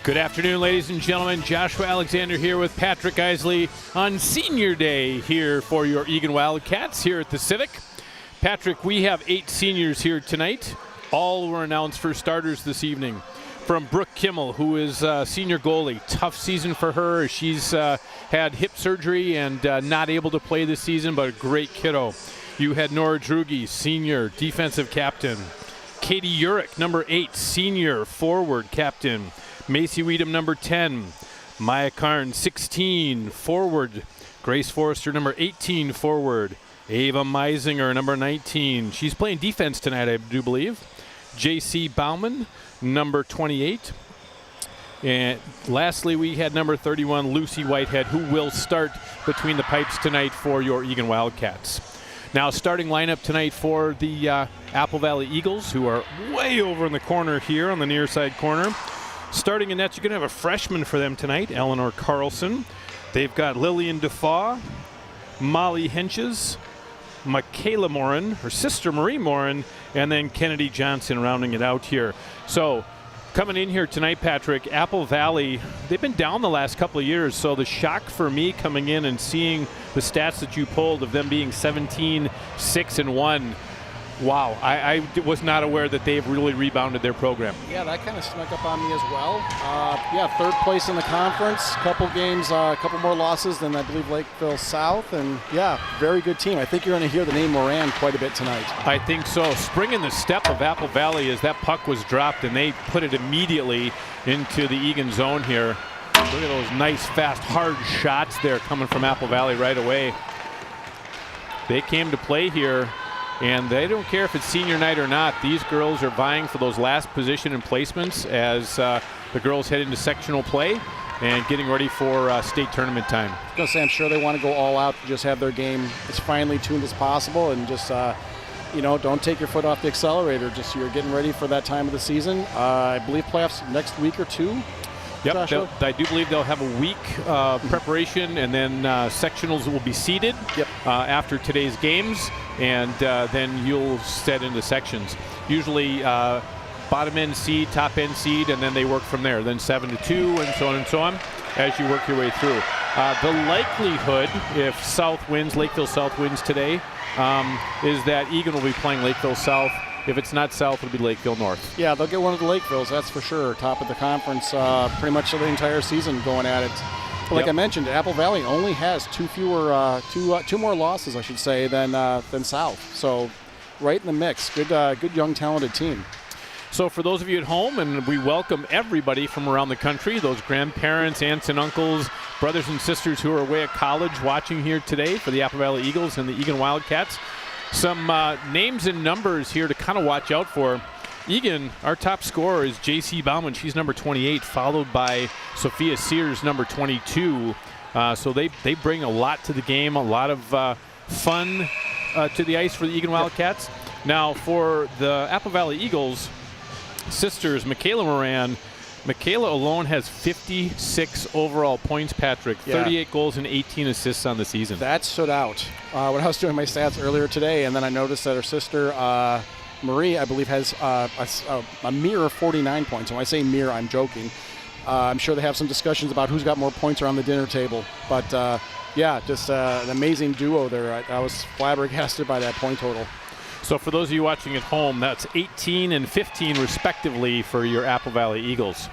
Good afternoon, ladies and gentlemen. Joshua Alexander here with Patrick Isley on Senior Day here for your Eagan Wildcats here at the Civic. Patrick, we have 8 seniors here tonight. All were announced for starters this evening. From Brooke Kimmel, who is senior goalie. Tough season for her. She's had hip surgery and not able to play this season, but a great kiddo. You had Nora Drugi, senior defensive captain. Katie Urich, number 8, senior forward captain. Macy Weedham, number 10. Maya Karn, 16, forward. Grace Forrester, number 18, forward. Ava Meisinger, number 19. She's playing defense tonight, I do believe. J.C. Bauman, number 28. And lastly, we had number 31, Lucy Whitehead, who will start between the pipes tonight for your Eagan Wildcats. Now, starting lineup tonight for the Apple Valley Eagles, who are way over in the corner here on the near side corner. Starting in net, you're going to have a freshman for them tonight, Eleanor Carlson. They've got Lillian Defoe, Molly Henches, Michaela Morin, her sister Marie Morin, and then Kennedy Johnson rounding it out here. So coming in here tonight, Patrick, Apple Valley, they've been down the last couple of years, so the shock for me coming in and seeing the stats that you pulled of them being 17, 6, and 1. Wow, I was not aware that they've really rebounded their program. Yeah, that kind of snuck up on me as well. Yeah, 3rd place in the conference, couple games, a couple more losses than I believe Lakeville South, and yeah, very good team. I think you're going to hear the name Moran quite a bit tonight. I think so. Springing the step of Apple Valley as that puck was dropped, and they put it immediately into the Eagan zone here. Look at those nice, fast, hard shots there coming from Apple Valley right away. They came to play here. And they don't care if it's senior night or not. These girls are vying for those last position and placements as the girls head into sectional play and getting ready for state tournament time. I was going to say, I'm sure they want to go all out to just have their game as finely tuned as possible and just, don't take your foot off the accelerator. Just you're getting ready for that time of the season. I believe playoffs next week or two. Yep, I do believe they'll have a week preparation, and then sectionals will be seeded after today's games, and then you'll set into sections. Usually bottom end seed, top end seed, and then they work from there. Then 7 to 2, and so on and so on, as you work your way through. The likelihood, if South wins, Lakeville South wins today, is that Eagan will be playing Lakeville South. If it's not South, it'll be Lakeville North. Yeah, they'll get one of the Lakevilles, that's for sure. Top of the conference pretty much the entire season going at it. But like I mentioned, Apple Valley only has two more losses, I should say, than South. So right in the mix. Good young, talented team. So for those of you at home, and we welcome everybody from around the country, those grandparents, aunts and uncles, brothers and sisters who are away at college watching here today for the Apple Valley Eagles and the Eagan Wildcats. Some names and numbers here to kind of watch out for. Eagan, our top scorer is J.C. Bauman. She's number 28, followed by Sophia Sears, number 22. So they bring a lot to the game, a lot of fun to the ice for the Eagan Wildcats. Now for the Apple Valley Eagles, sisters, Michaela Moran. Michaela alone has 56 overall points, Patrick. 38 goals and 18 assists on the season. That stood out when I was doing my stats earlier today, and then I noticed that her sister, Marie, I believe, has a mere 49 points. When I say mere, I'm joking. I'm sure they have some discussions about who's got more points around the dinner table. But, just an amazing duo there. I was flabbergasted by that point total. So for those of you watching at home, that's 18 and 15 respectively for your Apple Valley Eagles.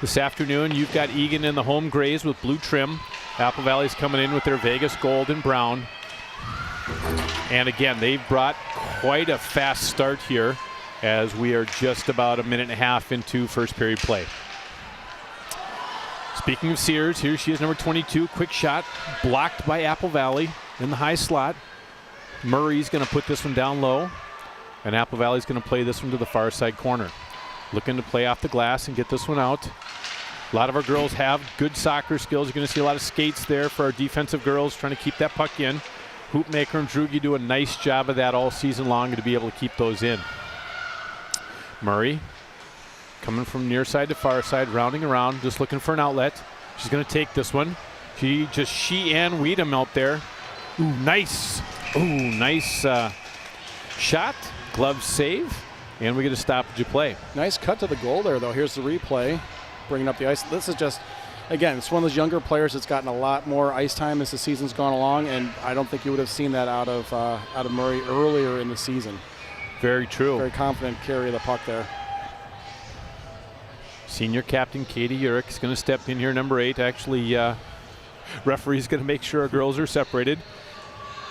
This afternoon, you've got Eagan in the home grays with blue trim. Apple Valley's coming in with their Vegas gold and brown. And again, they've brought quite a fast start here as we are just about a minute and a half into first period play. Speaking of Sears, here she is, number 22. Quick shot, blocked by Apple Valley in the high slot. Murray's going to put this one down low, and Apple Valley's going to play this one to the far side corner. Looking to play off the glass and get this one out. A lot of our girls have good soccer skills. You're going to see a lot of skates there for our defensive girls trying to keep that puck in. Hoopmaker and Drugi do a nice job of that all season long to be able to keep those in. Murray coming from near side to far side, rounding around, just looking for an outlet. She's going to take this one. She and Weedham out there. Ooh, nice. Ooh, nice shot, glove save, and we get a stoppage of play. Nice cut to the goal there, though. Here's the replay, bringing up the ice. This is just, again, it's one of those younger players that's gotten a lot more ice time as the season's gone along, and I don't think you would have seen that out of Murray earlier in the season. Very true. Very confident carry of the puck there. Senior captain Katie Urich is going to step in here, number 8. Actually, referee's going to make sure our girls are separated.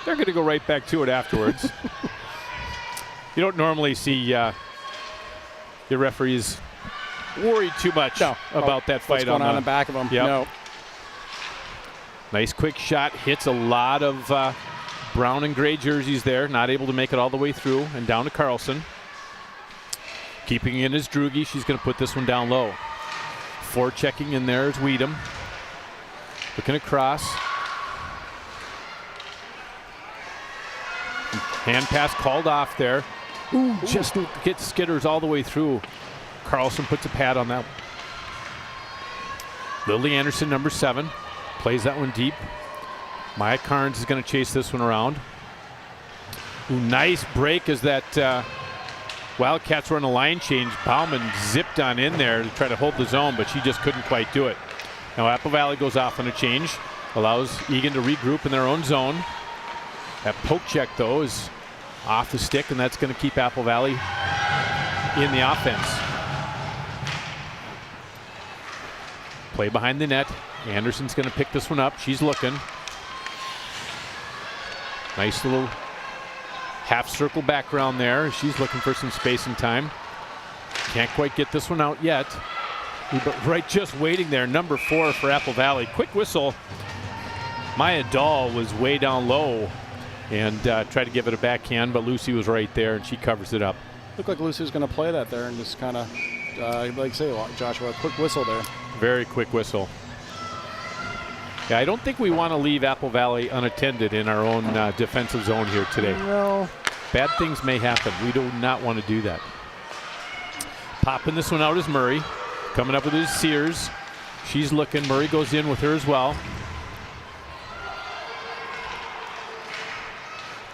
They're going to go right back to it afterwards. You don't normally see your referees worried too much about that fight. What's going on in the back of them. Yep. No. Nice quick shot. Hits a lot of brown and gray jerseys there. Not able to make it all the way through. And down to Carlson. Keeping in is Drugi. She's going to put this one down low. Forechecking in there is Weedham. Looking across. Hand pass called off there. Ooh, just gets Skidders all the way through. Carlson puts a pad on that. Lily Anderson, number 7, plays that one deep. Maya Carnes is going to chase this one around. Ooh, nice break as that Wildcats were on a line change. Bauman zipped on in there to try to hold the zone, but she just couldn't quite do it. Now Apple Valley goes off on a change, allows Eagan to regroup in their own zone. That poke check, though, is off the stick, and that's going to keep Apple Valley in the offense. Play behind the net. Anderson's going to pick this one up. She's looking. Nice little half-circle background there. She's looking for some space and time. Can't quite get this one out yet. But right just waiting there, number 4 for Apple Valley. Quick whistle. Maya Dahl was way down low. and tried to give it a backhand, but Lucy was right there, and she covers it up. Looked like Lucy was going to play that there and just kind of, like you say, Joshua, a quick whistle there. Very quick whistle. Yeah, I don't think we want to leave Apple Valley unattended in our own defensive zone here today. No. Bad things may happen. We do not want to do that. Popping this one out is Murray. Coming up with his Sears. She's looking. Murray goes in with her as well.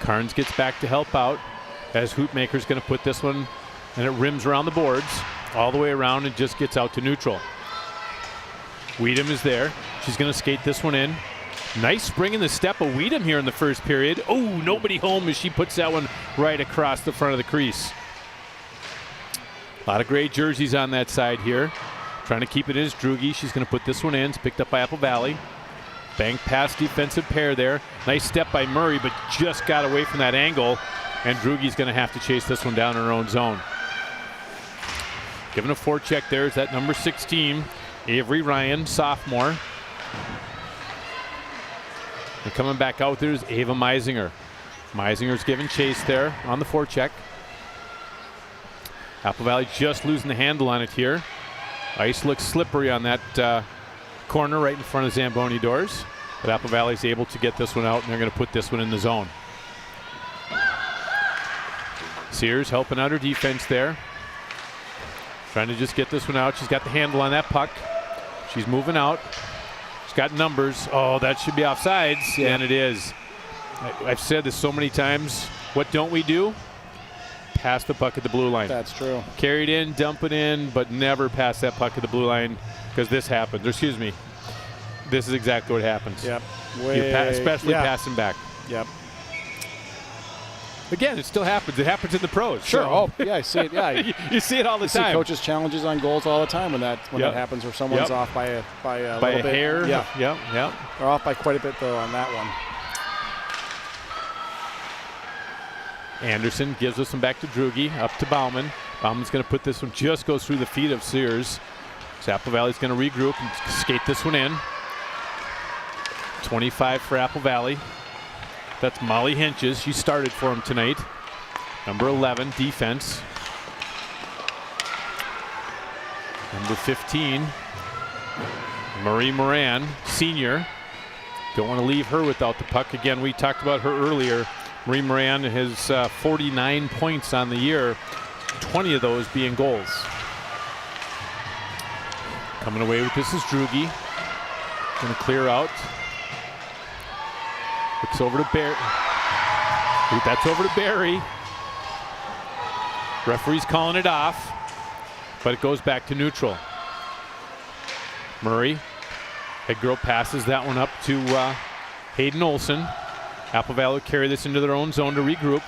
Carnes gets back to help out as Hoopmaker's going to put this one, and it rims around the boards all the way around and just gets out to neutral. Weedham is there. She's going to skate this one in. Nice spring in the step of Weedham here in the first period. Oh, nobody home as she puts that one right across the front of the crease. A lot of gray jerseys on that side here. Trying to keep it in is Drugi. She's going to put this one in. It's picked up by Apple Valley. Bank pass defensive pair there. Nice step by Murray, but just got away from that angle. And Drugi's going to have to chase this one down in her own zone. Giving a forecheck there is that number 16, Avery Ryan, sophomore. And coming back out there is Ava Meisinger. Meisinger's giving chase there on the forecheck. Apple Valley just losing the handle on it here. Ice looks slippery on that corner right in front of Zamboni doors. But Apple Valley's able to get this one out, and they're going to put this one in the zone. Sears helping out her defense there. Trying to just get this one out. She's got the handle on that puck. She's moving out. She's got numbers. Oh, that should be offsides, yeah. And it is. I've said this so many times. What don't we do? Pass the puck at the blue line. That's true. Carry it in, dump it in, but never pass that puck at the blue line, because this happens. Or excuse me, this is exactly what happens. Yep. Especially passing back. Yep. Again, it still happens. It happens in the pros. Sure. So. Oh, yeah, I see it. Yeah, you see it all the you time. See coaches' challenges on goals all the time when that happens, where someone's off by a little bit. Hair. Yeah. Yep. They're off by quite a bit though on that one. Anderson gives this one back to Drugi, up to Bauman. Bauman's going to put this one, just goes through the feet of Sears. So Apple Valley's going to regroup and skate this one in. 25 for Apple Valley. That's Molly Hinches. She started for him tonight. Number 11, defense. Number 15, Marie Moran, senior. Don't want to leave her without the puck. Again, we talked about her earlier. Marie Moran has 49 points on the year, 20 of those being goals. Coming away with this is Drugi. Going to clear out. Looks over to Barry. That's over to Barry. Referee's calling it off, but it goes back to neutral. Murray. Head girl passes that one up to Hayden Olson. Apple Valley will carry this into their own zone to regroup.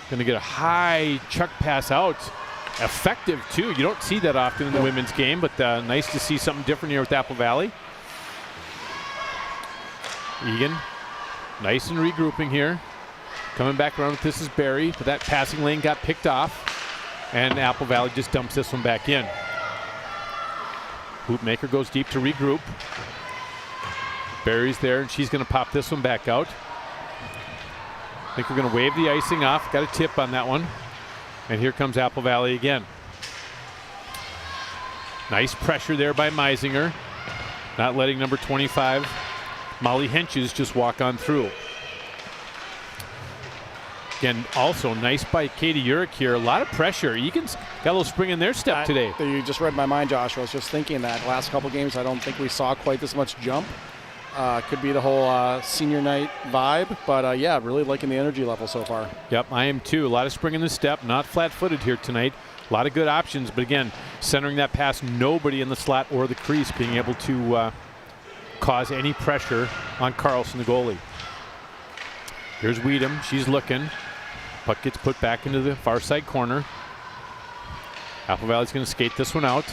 Going to get a high chuck pass out. Effective, too. You don't see that often in the women's game, but nice to see something different here with Apple Valley. Eagan, nice and regrouping here. Coming back around with this is Barry, but that passing lane got picked off, and Apple Valley just dumps this one back in. Hoopmaker goes deep to regroup. Barry's there, and she's going to pop this one back out. I think we're going to wave the icing off. Got a tip on that one. And here comes Apple Valley again. Nice pressure there by Meisinger. Not letting number 25, Molly Henches, just walk on through. Again, also nice by Katie Urich here. A lot of pressure. Egan's got a little spring in their step today. You just read my mind, Josh. I was just thinking that last couple games, I don't think we saw quite this much jump. Could be the whole senior night vibe, but yeah, really liking the energy level so far. Yep, I am too. A lot of spring in the step, not flat-footed here tonight. A lot of good options, but again, centering that pass, nobody in the slot or the crease being able to cause any pressure on Carlson, the goalie. Here's Weedham. She's looking. Puck gets put back into the far side corner. Apple Valley's going to skate this one out.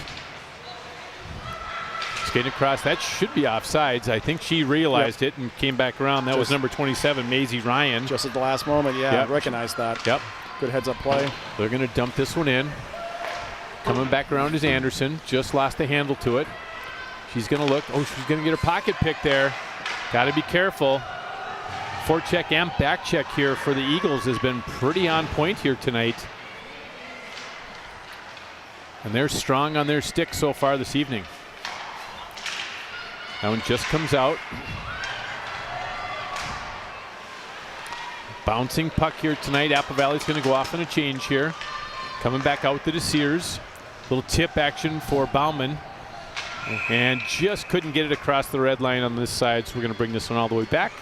Skating across, that should be offsides. I think she realized it and came back around. That was number 27, Maisie Ryan. Just at the last moment, yeah, yep. Recognized that. Yep. Good heads-up play. They're going to dump this one in. Coming back around is Anderson. Just lost the handle to it. She's going to look. Oh, she's going to get her pocket pick there. Got to be careful. forecheck and back check here for the Eagles has been pretty on point here tonight. And they're strong on their stick so far this evening. That one just comes out. Bouncing puck here tonight. Apple Valley's going to go off on a change here. Coming back out to the Sears. Little tip action for Bauman. And just couldn't get it across the red line on this side, so we're going to bring this one all the way back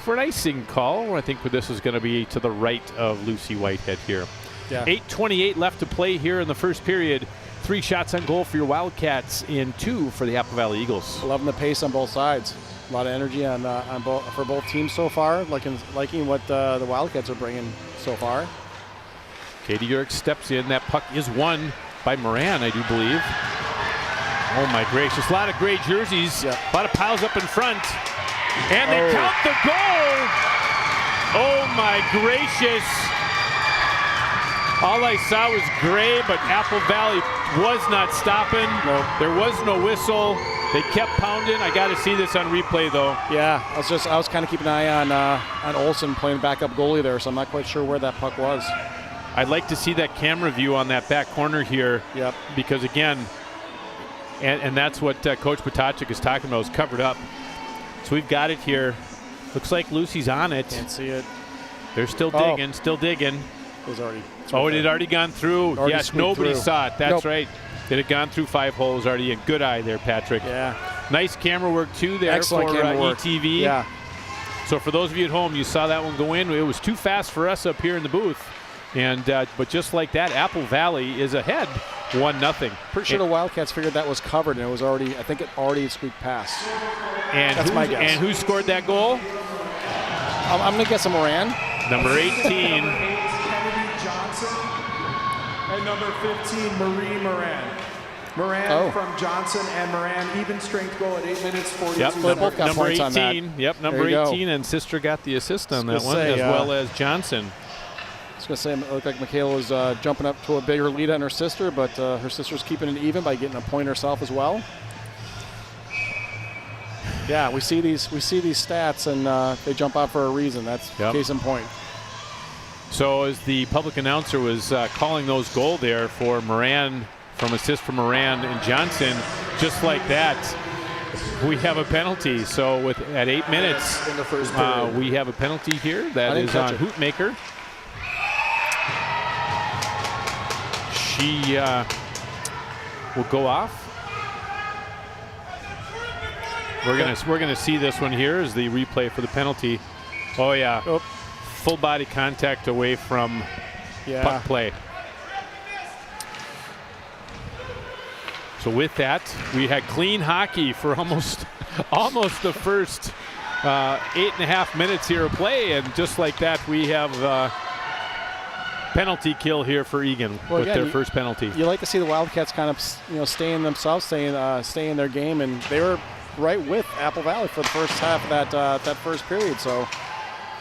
for an icing call. I think this is going to be to the right of Lucy Whitehead here. Yeah. 8:28 left to play here in the first period. 3 shots on goal for your Wildcats and 2 for the Apple Valley Eagles. Loving the pace on both sides. A lot of energy for both teams so far. Liking what the Wildcats are bringing so far. Katie Urick steps in. That puck is won by Moran, I do believe. Oh my gracious, a lot of gray jerseys. Yep. A lot of piles up in front. And they count the goal. Oh my gracious. All I saw was gray, but Apple Valley was not stopping. Nope. There was no whistle. They kept pounding. I got to see this on replay, though. Yeah, I was kind of keeping an eye on Olsen playing backup goalie there, so I'm not quite sure where that puck was. I'd like to see that camera view on that back corner here. Yep. Because again, and that's what Coach Potacek is talking about, is covered up. So we've got it here. Looks like Lucy's on it. Can't see it. They're still digging, still digging. It was already. It had already gone through. Already yes, nobody through. saw it. That's Nope. right. It had gone through 5 holes already. A good eye there, Patrick. Yeah. Nice camera work, too, there. Excellent for camera work. ETV. Yeah. So for those of you at home, you saw that one go in. It was too fast for us up here in the booth. And but just like that, Apple Valley is ahead 1-0. Pretty sure the Wildcats figured that was covered, and it was already. I think it already squeaked past. And that's my guess. And who scored that goal? I'm gonna guess a Moran. Number 18. Kennedy Johnson. And number 15, Marie Moran. Moran from Johnson and Moran, even strength goal at 8 minutes 42 Yep, They both got number points 18. on that. Yep, number There you 18, and Sister got the assist on that one, say, as well as Johnson. I was going to say, it looked like Michaela was jumping up to a bigger lead on her sister, but her sister's keeping it even by getting a point herself as well. Yeah, we see these stats, and they jump out for a reason. That's case in point. So as the public announcer was calling those goal there for Moran, from assist from Moran and Johnson, just like that, we have a penalty. So at 8 minutes, in the first period. we have a penalty here. That is on Hootmaker. She will go off. We're gonna see this one here as the replay for the penalty. Oh yeah, full body contact away from puck play. So with that, we had clean hockey for almost the first 8.5 minutes here of play, and just like that, we have penalty kill here for Eagan with their first penalty. You like to see the Wildcats kind of stay in themselves, stay in their game, and they were right with Apple Valley for the first half of that first period. So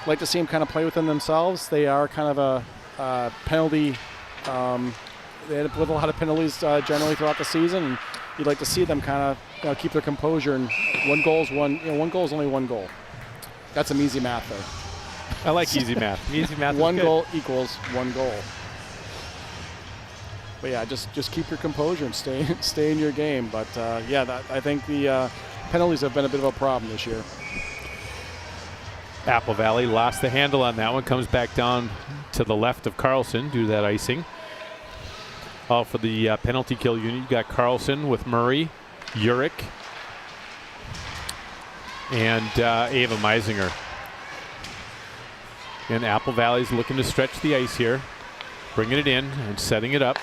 like to see them kind of play within themselves. They are kind of a penalty. They end up with a lot of penalties generally throughout the season, and you'd like to see them kind of keep their composure. And one goal is only one goal. That's some easy math there. I like easy math. Easy math. One goal equals one goal. But yeah, just keep your composure and stay in your game. But I think the penalties have been a bit of a problem this year. Apple Valley lost the handle on that one. Comes back down to the left of Carlson due to that icing. All for the penalty kill unit. You got Carlson with Murray, Urick, and Ava Meisinger. And Apple Valley's looking to stretch the ice here, bringing it in and setting it up.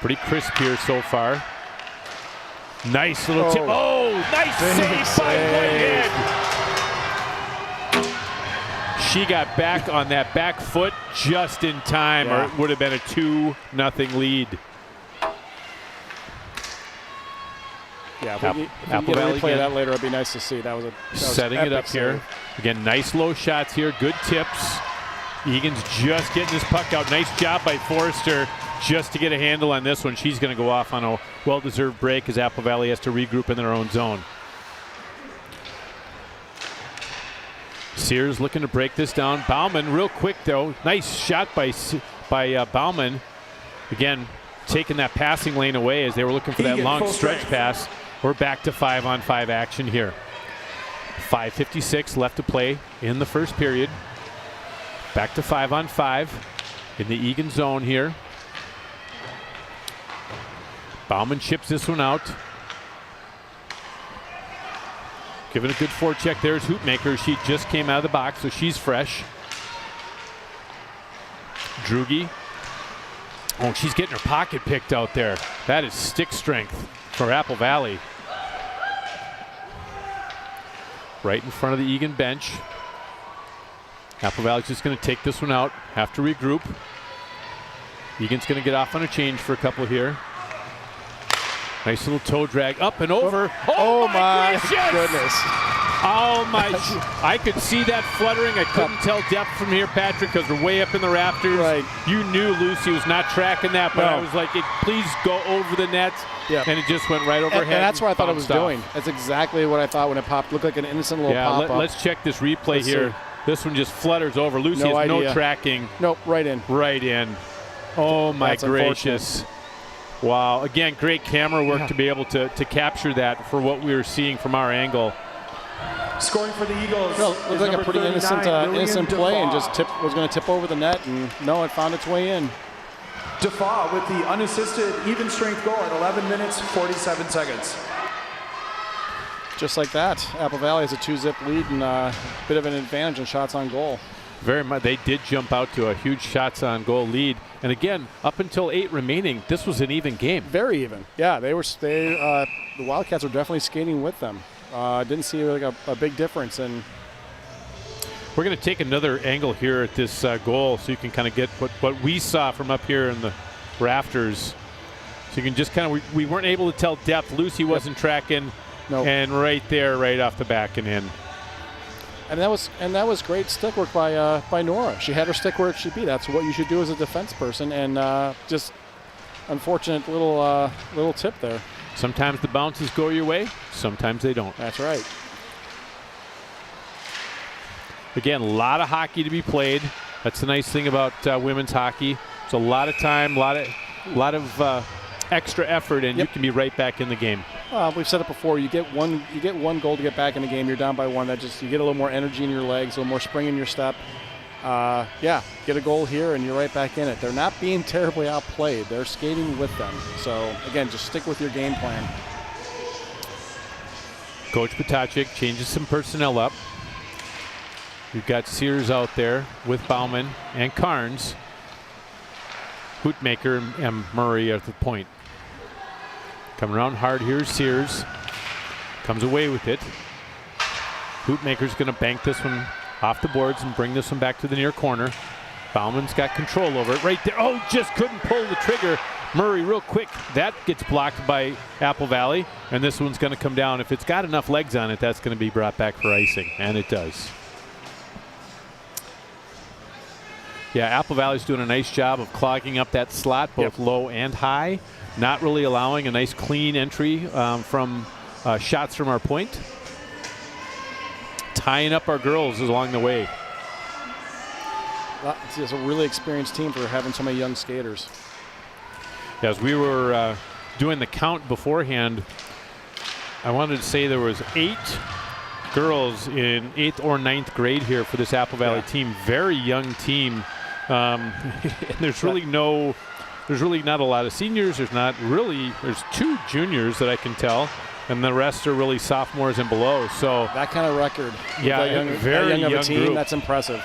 Pretty crisp here so far. Nice little tip. Oh, nice save by Whitehead. She got back on that back foot just in time, or it would have been a 2-0 lead. Yeah, if we can get a replay of that later, it'd be nice to see. That was setting it up here. Again, nice low shots here, good tips. Egan's just getting this puck out. Nice job by Forrester just to get a handle on this one. She's going to go off on a well-deserved break as Apple Valley has to regroup in their own zone. Sears looking to break this down. Bauman real quick though. Nice shot by Bauman. Again, taking that passing lane away as they were looking for that Eagan, long full stretch strength. pass. We're back to 5-on-5 action here. 5:56 left to play in the first period. Back to 5-on-5 in the Eagan zone here. Bauman chips this one out. Giving a good forecheck. There's Hoopmaker. She just came out of the box, so she's fresh. Drugi. Oh, she's getting her pocket picked out there. That is stick strength for Apple Valley. Right in front of the Eagan bench. Apple Valley's just going to take this one out. Have to regroup. Eagan's going to get off on a change for a couple here. Nice little toe drag up and over. Oh my gracious! goodness. Oh my, I could see that fluttering. I couldn't tell depth from here, Patrick, because we're way up in the rafters. Right. You knew Lucy was not tracking that, but No. I was like, please go over the net. Yeah. And it just went right overhead. And that's what I thought it was bounced off. doing. That's exactly what I thought when it popped. Looked like an innocent little Yeah, pop-up. let's check this replay Let's here. see. This one just flutters over. Lucy No has no idea. tracking. Nope, right in. Right in. Oh my That's gracious. Wow. Again, great camera work to be able to capture that for what we were seeing from our angle. Scoring for the Eagles. Well, is looked like a number pretty 39, Lillian innocent play and Defaw. just was going to tip over the net, and no, it found its way in. Defaw with the unassisted even strength goal at 11 minutes, 47 seconds. Just like that, Apple Valley has a 2-zip lead and a bit of an advantage in shots on goal. Very much. They did jump out to a huge shots on goal lead. And again, up until 8 remaining, this was an even game. Very even. Yeah, the Wildcats were definitely skating with them. Didn't see like a big difference. And We're going to take another angle here at this goal so you can kind of get what we saw from up here in the rafters. So you can just kind of, we weren't able to tell depth. Lucy wasn't tracking. Nope. And right there, right off the back and in. And that was great stick work by Nora. She had her stick where it should be. That's what you should do as a defense person. And just unfortunate little tip there. Sometimes the bounces go your way. Sometimes they don't. That's right. Again, a lot of hockey to be played. That's the nice thing about women's hockey. It's a lot of time, a lot of extra effort, and you can be right back in the game. We've said it before. You get one goal to get back in the game. You're down by one. That just you get a little more energy in your legs, a little more spring in your step. Get a goal here, and you're right back in it. They're not being terribly outplayed. They're skating with them. So again, just stick with your game plan. Coach Potacek changes some personnel up. You've got Sears out there with Bauman and Carnes. Hootmaker and Murray at the point. Coming around hard here is Sears. Comes away with it. Hootmaker's going to bank this one off the boards and bring this one back to the near corner. Bauman's got control over it right there. Oh, just couldn't pull the trigger. Murray real quick. That gets blocked by Apple Valley. And this one's going to come down. If it's got enough legs on it, that's going to be brought back for icing. And it does. Yeah, Apple Valley's doing a nice job of clogging up that slot, both low and high. Not really allowing a nice clean entry from shots from our point. Tying up our girls along the way. It's a really experienced team for having so many young skaters. As we were doing the count beforehand, I wanted to say there was 8 girls in 8th or 9th grade here for this Apple Valley team. Very young team. And there's really not a lot of seniors. There's 2 juniors that I can tell, and the rest are really sophomores and below. So that kind of record, yeah, very young of a team. group. That's impressive.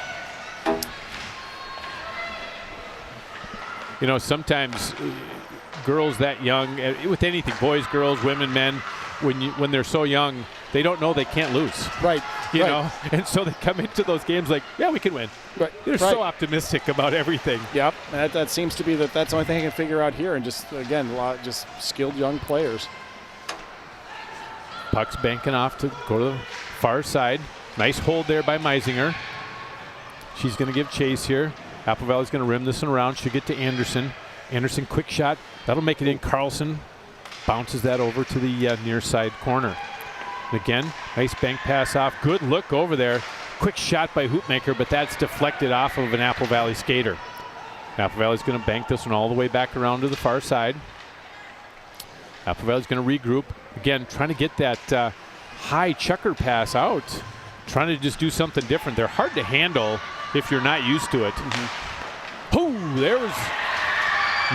You know, sometimes girls that young, with anything, boys, girls, women, men, when they're so young, they don't know they can't lose. Right. You know, and so they come into those games like, yeah, we can win. Right. They're so optimistic about everything. Yep. That seems to be that's the only thing I can figure out here. And just, again, just skilled young players. Puck's banking off to go to the far side. Nice hold there by Meisinger. She's going to give chase here. Apple Valley's going to rim this one around. She'll get to Anderson. Anderson, quick shot. That'll make it in. Carlson bounces that over to the near side corner. And again, nice bank pass off. Good look over there. quick shot by Hoopmaker, but that's deflected off of an Apple Valley skater. Apple Valley's going to bank this one all the way back around to the far side. Apple Valley's going to regroup. Again, trying to get that high chucker pass out. Trying to just do something different. They're hard to handle if you're not used to it. Oh, there was...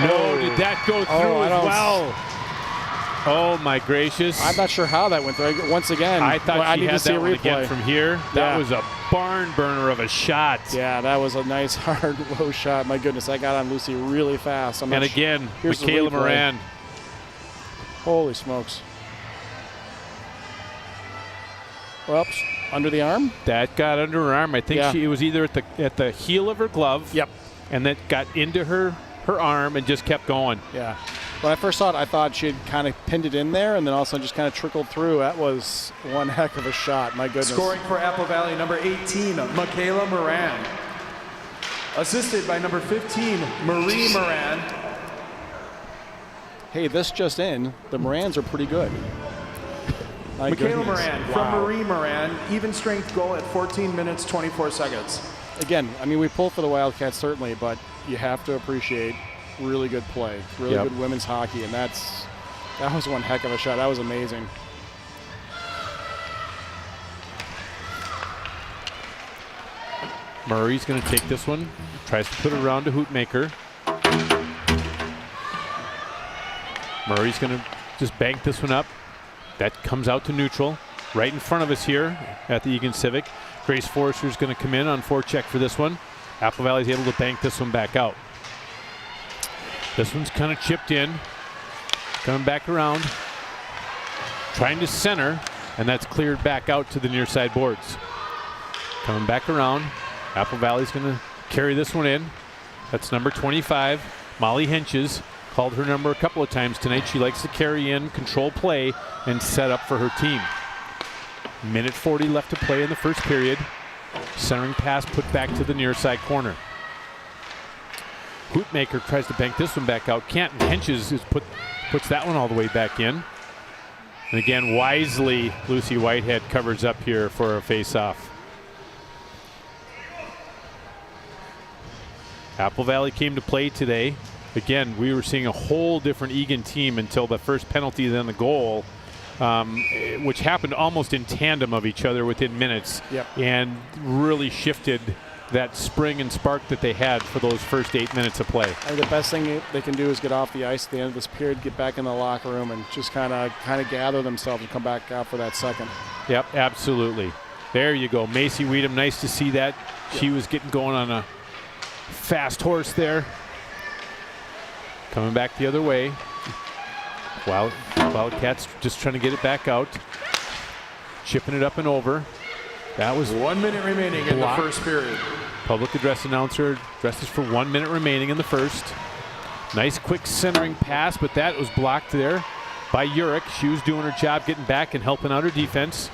No, did that go through as well? Oh, my gracious. I'm not sure how that went through. Once again, I thought she need had to see that a one replay. again from here. That was a barn burner of a shot. Yeah, that was a nice, hard, low shot. My goodness, I got on Lucy really fast. And again, Here's the Michaela replay. Moran. Holy smokes. Whoops. Under the arm? That got under her arm. I think it was either at the heel of her glove. Yep. And that got into her arm and just kept going. Yeah. When I first saw it, I thought she had kind of pinned it in there and then also just kind of trickled through. That was one heck of a shot. My goodness. Scoring for Apple Valley, number 18, Michaela Moran. Assisted by number 15, Marie Moran. Hey, this just in. The Morans are pretty good. My Michaela goodness. Moran from Marie Moran, even strength goal at 14 minutes, 24 seconds. Again, I mean, we pull for the Wildcats certainly, but you have to appreciate really good play, really good women's hockey, and that was one heck of a shot. That was amazing. Murray's going to take this one, tries to put it around to Hoopmaker. Murray's going to just bank this one up. That comes out to neutral, right in front of us here at the Eagan Civic. Grace Forrester's going to come in on forecheck for this one. Apple Valley's able to bank this one back out. This one's kind of chipped in, coming back around, trying to center, and that's cleared back out to the near side boards. Coming back around, Apple Valley's going to carry this one in. That's number 25, Molly Henches. Called her number a couple of times tonight. She likes to carry in, control play, and set up for her team. Minute 40 left to play in the first period. Centering pass put back to the near side corner. Hoopmaker tries to bank this one back out. Can't, and Henches puts that one all the way back in. And again, wisely, Lucy Whitehead covers up here for a face-off. Apple Valley came to play today. Again, we were seeing a whole different Eagan team until the first penalty, then the goal, which happened almost in tandem of each other within minutes, and really shifted that spring and spark that they had for those first 8 minutes of play. I think the best thing they can do is get off the ice at the end of this period, get back in the locker room, and just kind of gather themselves and come back out for that second. Yep, absolutely. There you go. Macy Weedham, nice to see that. She was getting going on a fast horse there. Coming back the other way. Wildcats just trying to get it back out. Chipping it up and over. That was 1 minute remaining in the first period. Public address announcer addresses for 1 minute remaining in the first. Nice quick centering pass, but that was blocked there by Urich. She was doing her job getting back and helping out her defense.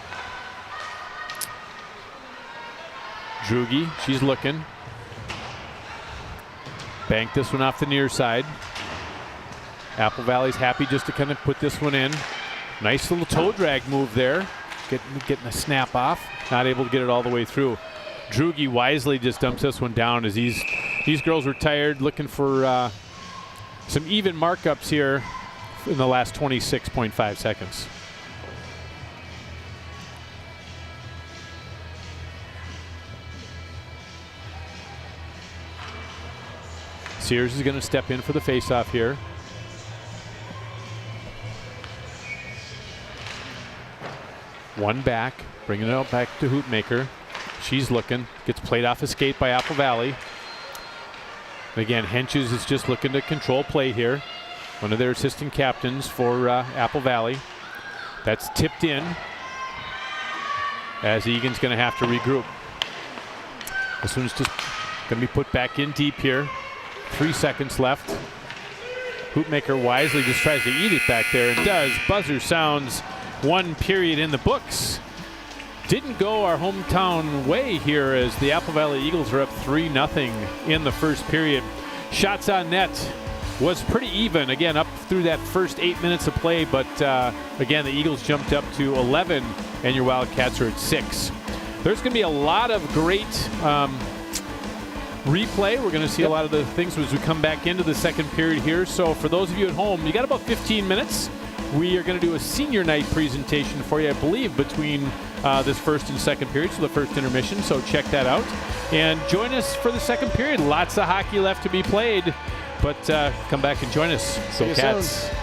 Drugi, she's looking. Bank this one off the near side. Apple Valley's happy just to kind of put this one in. Nice little toe drag move there. Getting a snap off. Not able to get it all the way through. Drugi wisely just dumps this one down as these girls were tired, looking for some even markups here in the last 26.5 seconds. Sears is going to step in for the faceoff here. One back, bringing it out back to Hoopmaker. She's looking, gets played off a skate by Apple Valley. And again, Henches is just looking to control play here. One of their assistant captains for Apple Valley. That's tipped in as Eagan's going to have to regroup. This one's just going to be put back in deep here. 3 seconds left. Hoopmaker wisely just tries to eat it back there and does. Buzzer sounds. 1 period in the books. Didn't go our hometown way here as the Apple Valley Eagles are up 3-0 in the first period. Shots on net was pretty even, again, up through that first 8 minutes of play, but again, the Eagles jumped up to 11, and your Wildcats are at 6. There's going to be a lot of great replay. We're going to see a lot of the things as we come back into the second period here. So for those of you at home, you got about 15 minutes. We are going to do a senior night presentation for you, I believe, between this first and second period, so the first intermission. So check that out. And join us for the second period. Lots of hockey left to be played, but come back and join us. See you Cats. soon.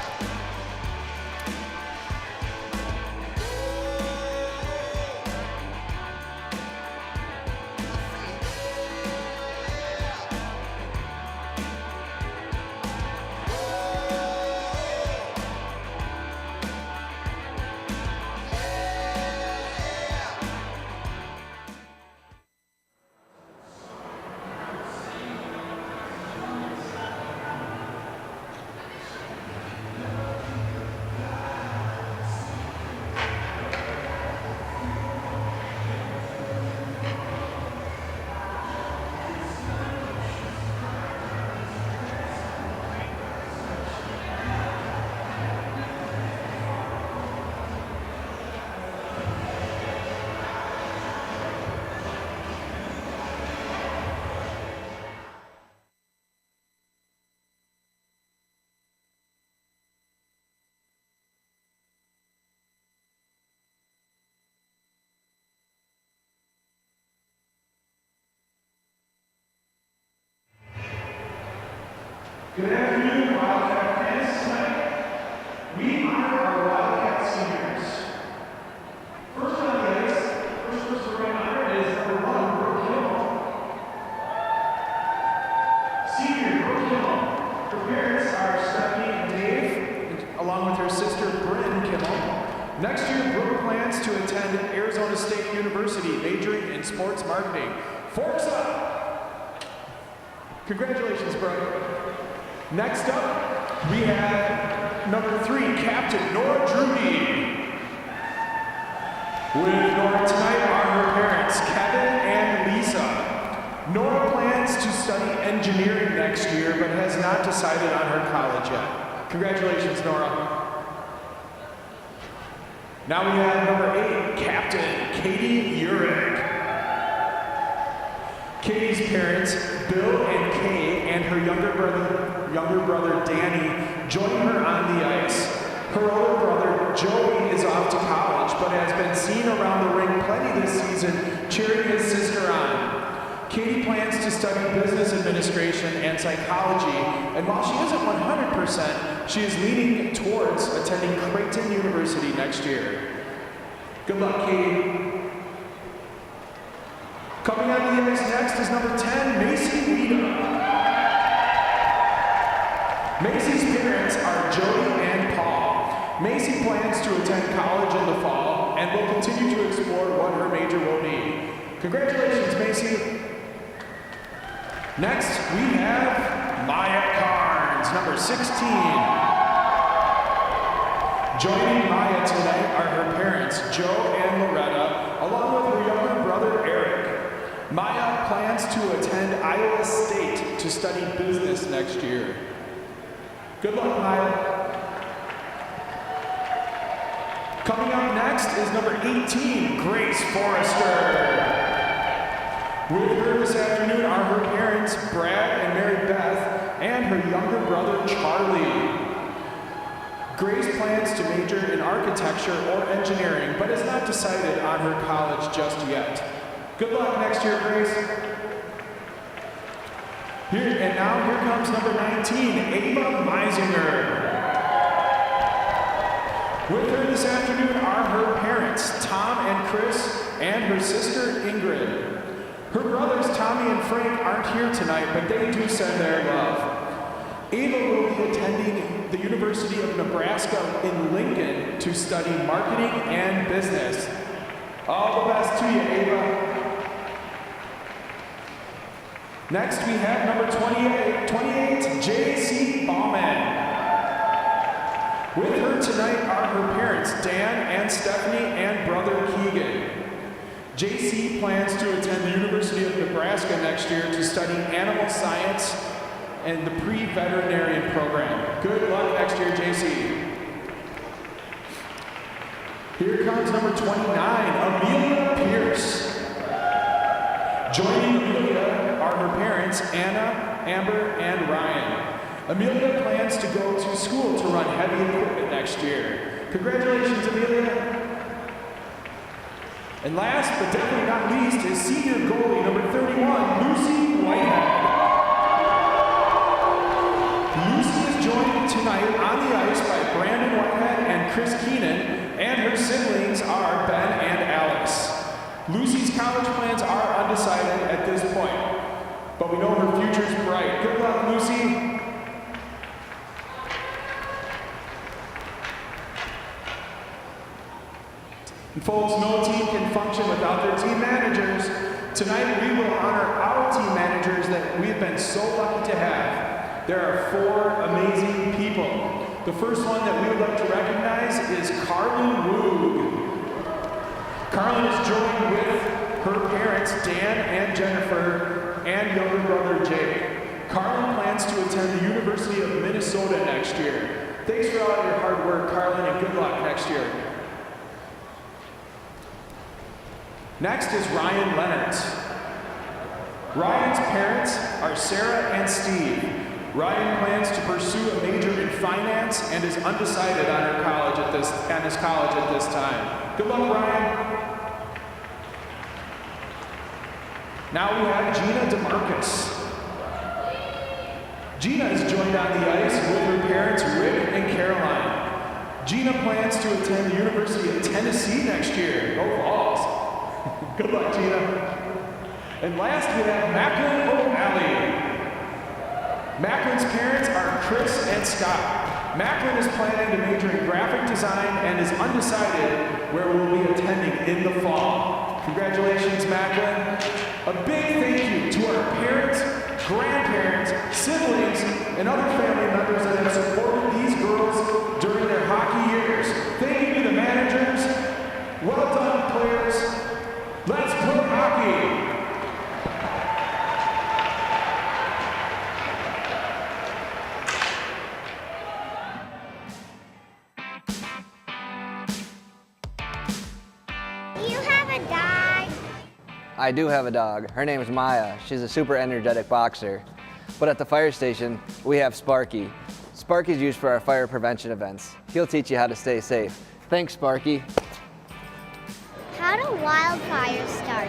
Good afternoon, Wildcat fans. Tonight, we honor our Wildcat seniors. First on the ice, first person we're going to honor is number 1, Brooke Kimmel. Senior Brooke Kimmel. Her parents are Stephanie and Dave, along with her sister Bryn Kimmel. Next year, Brooke plans to attend Arizona State University, majoring in sports marketing. Forks up! Congratulations, Brooke. Next up, we have number 3, Captain Nora Drudy. With Nora tonight are her parents, Kevin and Lisa. Nora plans to study engineering next year, but has not decided on her college yet. Congratulations, Nora. Now we have number 8, Captain Katie Urich. Katie's parents, Bill and Kay, and her younger brother Danny, join her on the ice. Her older brother Joey is off to college, but has been seen around the rink plenty this season, cheering his sister on. Katie plans to study business administration and psychology, and while she isn't 100%, she is leaning towards attending Creighton University next year. Good luck, Katie. Coming on the ice next is number 10, Macy Weedham. Macy's parents are Jody and Paul. Macy plans to attend college in the fall and will continue to explore what her major will be. Congratulations, Macy. Next, we have Maya Carnes, number 16. Joining Maya tonight are her parents, Joe and Loretta, along with her younger brother, Eric. Maya plans to attend Iowa State to study business next year. Good luck, Maya. Coming up next is number 18, Grace Forrester. With her this afternoon are her parents, Brad and Mary Beth, and her younger brother, Charlie. Grace plans to major in architecture or engineering, but has not decided on her college just yet. Good luck next year, Grace. And now here comes number 19, Ava Meisinger. With her this afternoon are her parents, Tom and Chris, and her sister, Ingrid. Her brothers, Tommy and Frank, aren't here tonight, but they do send their love. Ava will be attending the University of Nebraska in Lincoln to study marketing and business. All the best to you, Ava. Next, we have number 28, J.C. Bauman. With her tonight are her parents, Dan and Stephanie, and brother Eagan. J.C. plans to attend the University of Nebraska next year to study animal science and the pre-veterinarian program. Good luck next year, J.C. Here comes number 29, Amelia Pierce. Joining Amelia are her parents, Anna, Amber, and Ryan. Amelia plans to go to school to run heavy equipment next year. Congratulations, Amelia. And last but definitely not least is senior goalie number 31, Lucy Whitehead. Lucy is joined tonight on the ice by Brandon Whitehead and Chris Keenan, and her siblings are Ben and Alex. Lucy's college plans are undecided at this point, but we know her future's bright. Good luck, Lucy. And folks, no team can function without their team managers. Tonight we will honor our team managers that we've been so lucky to have. There are 4 amazing people. The first one that we would like to recognize is Carlin Woog. Carlin is joined with her parents, Dan and Jennifer, and younger brother, Jake. Carlin plans to attend the University of Minnesota next year. Thanks for all your hard work, Carlin, and good luck next year. Next is Ryan Leonard. Ryan's parents are Sarah and Steve. Ryan plans to pursue a major in finance and is undecided on his college at this time. Good luck, Ryan. Now we have Gina DeMarcus. Gina is joined on the ice with her parents, Rick and Caroline. Gina plans to attend the University of Tennessee next year. Go Vols. Good luck, Gina. And last we have Macklin O'Malley. Macklin's parents are Chris and Scott. Macklin is planning to major in graphic design and is undecided where we'll be attending in the fall. Congratulations, Macklin. A big thank you to our parents, grandparents, siblings, and other family members that have supported these girls during their hockey years. Thank you to the managers. Well done, players. Let's play hockey. Do you have a dog? I do have a dog. Her name is Maya. She's a super energetic boxer. But at the fire station, we have Sparky. Sparky's used for our fire prevention events. He'll teach you how to stay safe. Thanks, Sparky. How do wildfires start?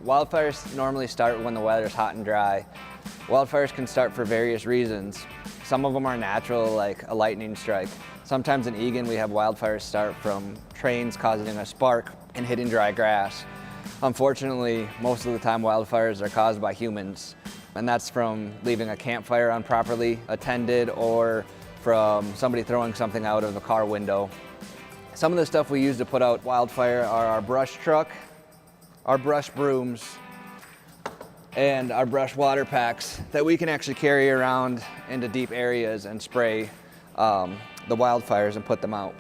Wildfires normally start when the weather's hot and dry. Wildfires can start for various reasons. Some of them are natural, like a lightning strike. Sometimes in Eagan, we have wildfires start from trains causing a spark and hitting dry grass. Unfortunately, most of the time wildfires are caused by humans, and that's from leaving a campfire improperly attended or from somebody throwing something out of a car window. Some of the stuff we use to put out wildfire are our brush truck, our brush brooms, and our brush water packs that we can actually carry around into deep areas and spray the wildfires and put them out.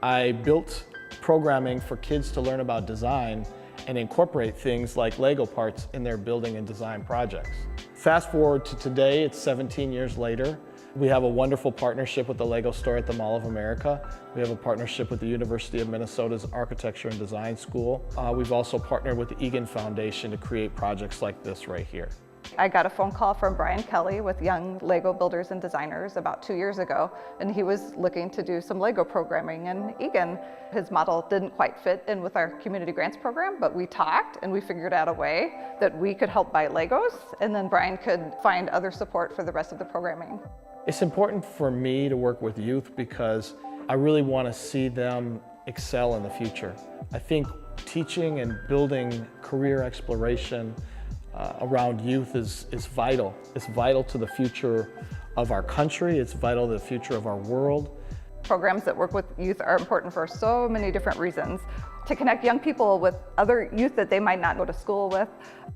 I built programming for kids to learn about design and incorporate things like Lego parts in their building and design projects. Fast forward to today, it's 17 years later. We have a wonderful partnership with the Lego store at the Mall of America. We have a partnership with the University of Minnesota's Architecture and Design School. We've also partnered with the Eagan Foundation to create projects like this right here. I got a phone call from Brian Kelly with Young Lego Builders and Designers about 2 years ago, and he was looking to do some Lego programming in Eagan. His model didn't quite fit in with our community grants program, but we talked and we figured out a way that we could help buy Legos, and then Brian could find other support for the rest of the programming. It's important for me to work with youth because I really want to see them excel in the future. I think teaching and building career exploration around youth is vital. It's vital to the future of our country. It's vital to the future of our world. Programs that work with youth are important for so many different reasons. To connect young people with other youth that they might not go to school with.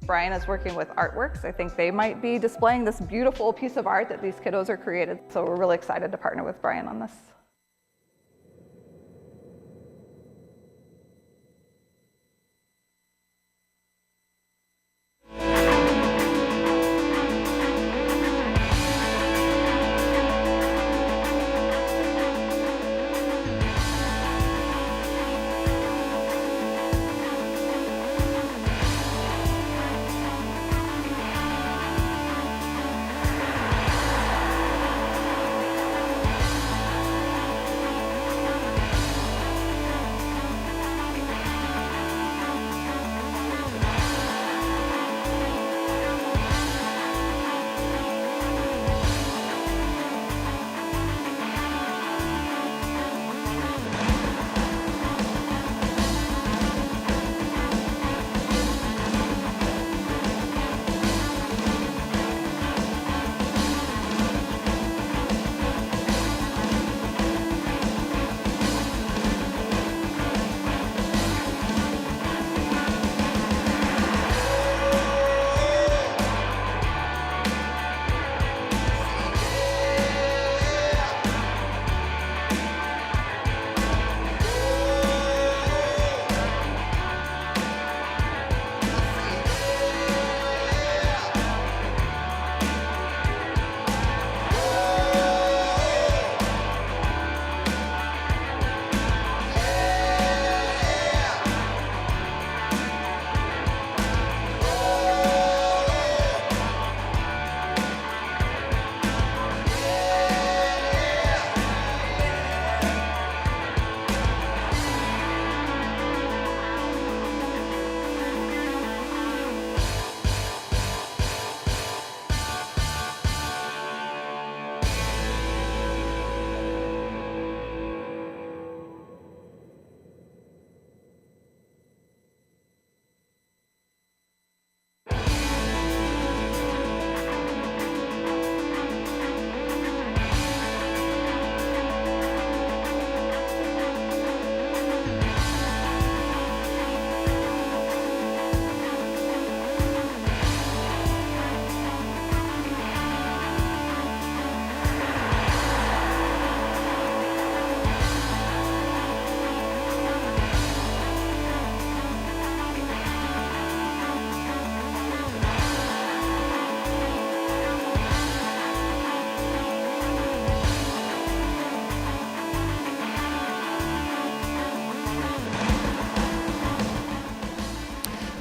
Brian is working with Artworks. I think they might be displaying this beautiful piece of art that these kiddos are created. So we're really excited to partner with Brian on this.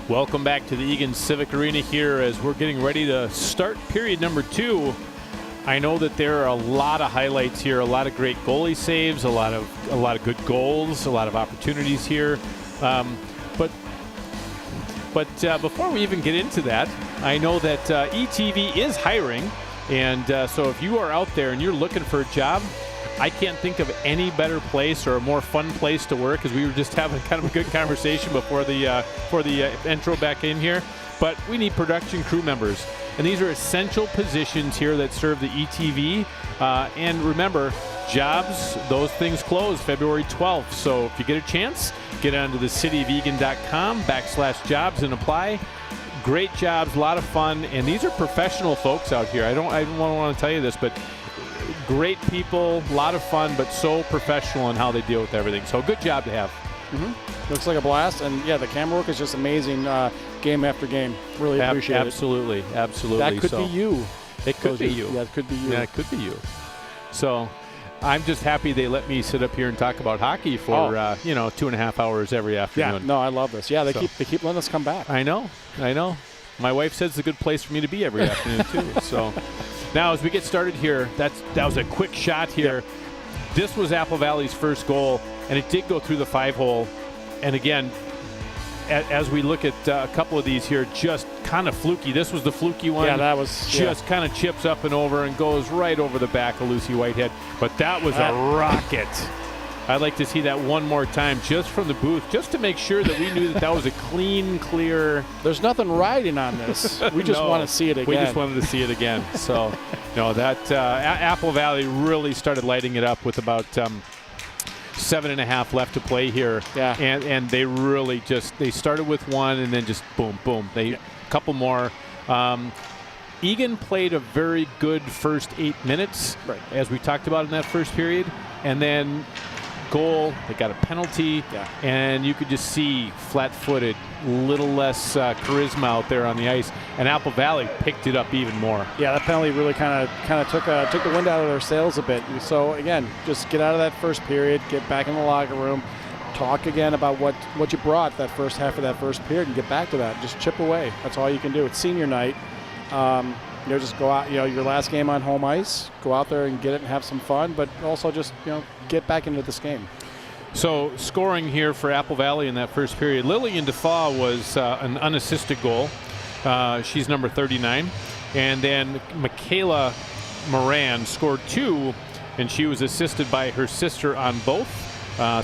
Welcome back to the Eagan Civic Arena here as we're getting ready to start period number 2. I know that there are a lot of highlights here, a lot of great goalie saves, a lot of good goals, a lot of opportunities here. But before we even get into that, I know that ETV is hiring, and so if you are out there and you're looking for a job, I can't think of any better place or a more fun place to work, as we were just having kind of a good conversation before the intro back in here. But we need production crew members, and these are essential positions here that serve the ETV. And remember, jobs, those things close February 12th. So if you get a chance, get onto the cityofegan.com/jobs and apply. Great jobs, a lot of fun, and these are professional folks out here. I don't want to tell you this, but great people, a lot of fun, but so professional in how they deal with everything. So good job to have. Looks like a blast, and yeah, the camera work is just amazing game after game. Really appreciate absolutely, it. Absolutely. That could be you. It could be you. Yeah, it could be you. Yeah, it could be you. So I'm just happy they let me sit up here and talk about hockey for 2.5 hours every afternoon. Yeah, no, I love this. Yeah, they keep letting us come back. I know. My wife says it's a good place for me to be every afternoon too. So now as we get started here, that was a quick shot here. Yep. This was Apple Valley's first goal, and it did go through the 5-hole. And again, as we look at a couple of these here, just kind of fluky. This was the fluky one. Yeah, that was just kind of chips up and over and goes right over the back of Lucy Whitehead. But that was a rocket. I'd like to see that one more time just from the booth, just to make sure that we knew that was a clean, clear. There's nothing riding on this. We just want to see it again. We just wanted to see it again. So, that Apple Valley really started lighting it up with about 7.5 left to play here. Yeah. And they really they started with one and then just boom, boom. A couple more. Eagan played a very good first 8 minutes, as we talked about in that first period. And then goal, they got a penalty, and you could just see flat-footed, little less charisma out there on the ice. And Apple Valley picked it up even more. Yeah, that penalty really kind of took the wind out of their sails a bit. So again, just get out of that first period, get back in the locker room, talk again about what you brought that first half of that first period, and get back to that. Just chip away. That's all you can do. It's senior night. Just go out. Your last game on home ice. Go out there and get it and have some fun, but also just get back into this game. So scoring here for Apple Valley in that first period, Lillian Defoe was an unassisted goal. She's number 39. And then Michaela Moran scored 2, and she was assisted by her sister on both.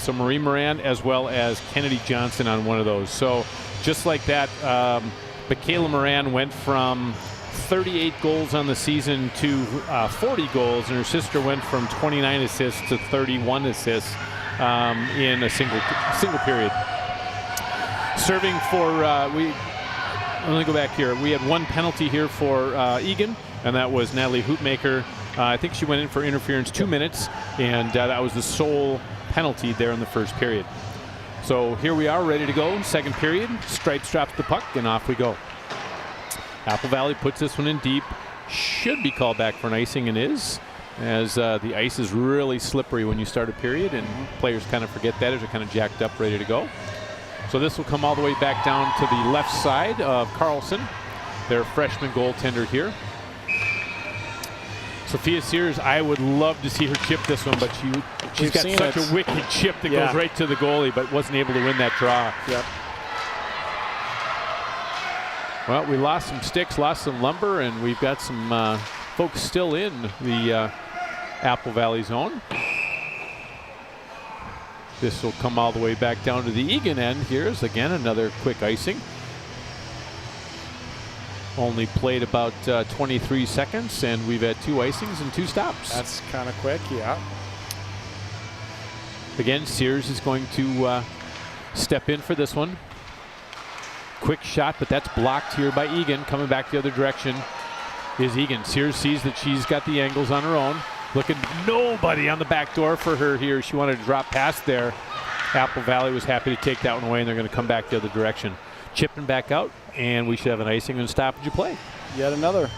So Marie Moran as well as Kennedy Johnson on one of those. So just like that, Michaela Moran went from 38 goals on the season to 40 goals, and her sister went from 29 assists to 31 assists in a single period. Serving for let me go back here. We had one penalty here for Eagan, and that was Natalie Hoopmaker. I think she went in for interference 2 minutes, and that was the sole penalty there in the first period. So here we are, ready to go. Second period. Stripes drops the puck, and off we go. Apple Valley puts this one in deep. Should be called back for an icing, and is, as the ice is really slippery when you start a period, and players kind of forget that as they're kind of jacked up, ready to go. So this will come all the way back down to the left side of Carlson, their freshman goaltender here. Sophia Sears, I would love to see her chip this one, but she's got such a wicked chip that goes right to the goalie, but wasn't able to win that draw. Yep. Well, we lost some sticks, lost some lumber, and we've got some folks still in the Apple Valley zone. This will come all the way back down to the Eagan end. Here's, again, another quick icing. Only played about 23 seconds, and we've had 2 icings and 2 stops. That's kind of quick, yeah. Again, Sears is going to step in for this one. Quick shot, but that's blocked here by Eagan. Coming back the other direction is Eagan. Sears sees that she's got the angles on her own. Looking, nobody on the back door for her here. She wanted to drop past there. Apple Valley was happy to take that one away, and they're going to come back the other direction. Chipping back out, and we should have an icing and stoppage of play. Yet another.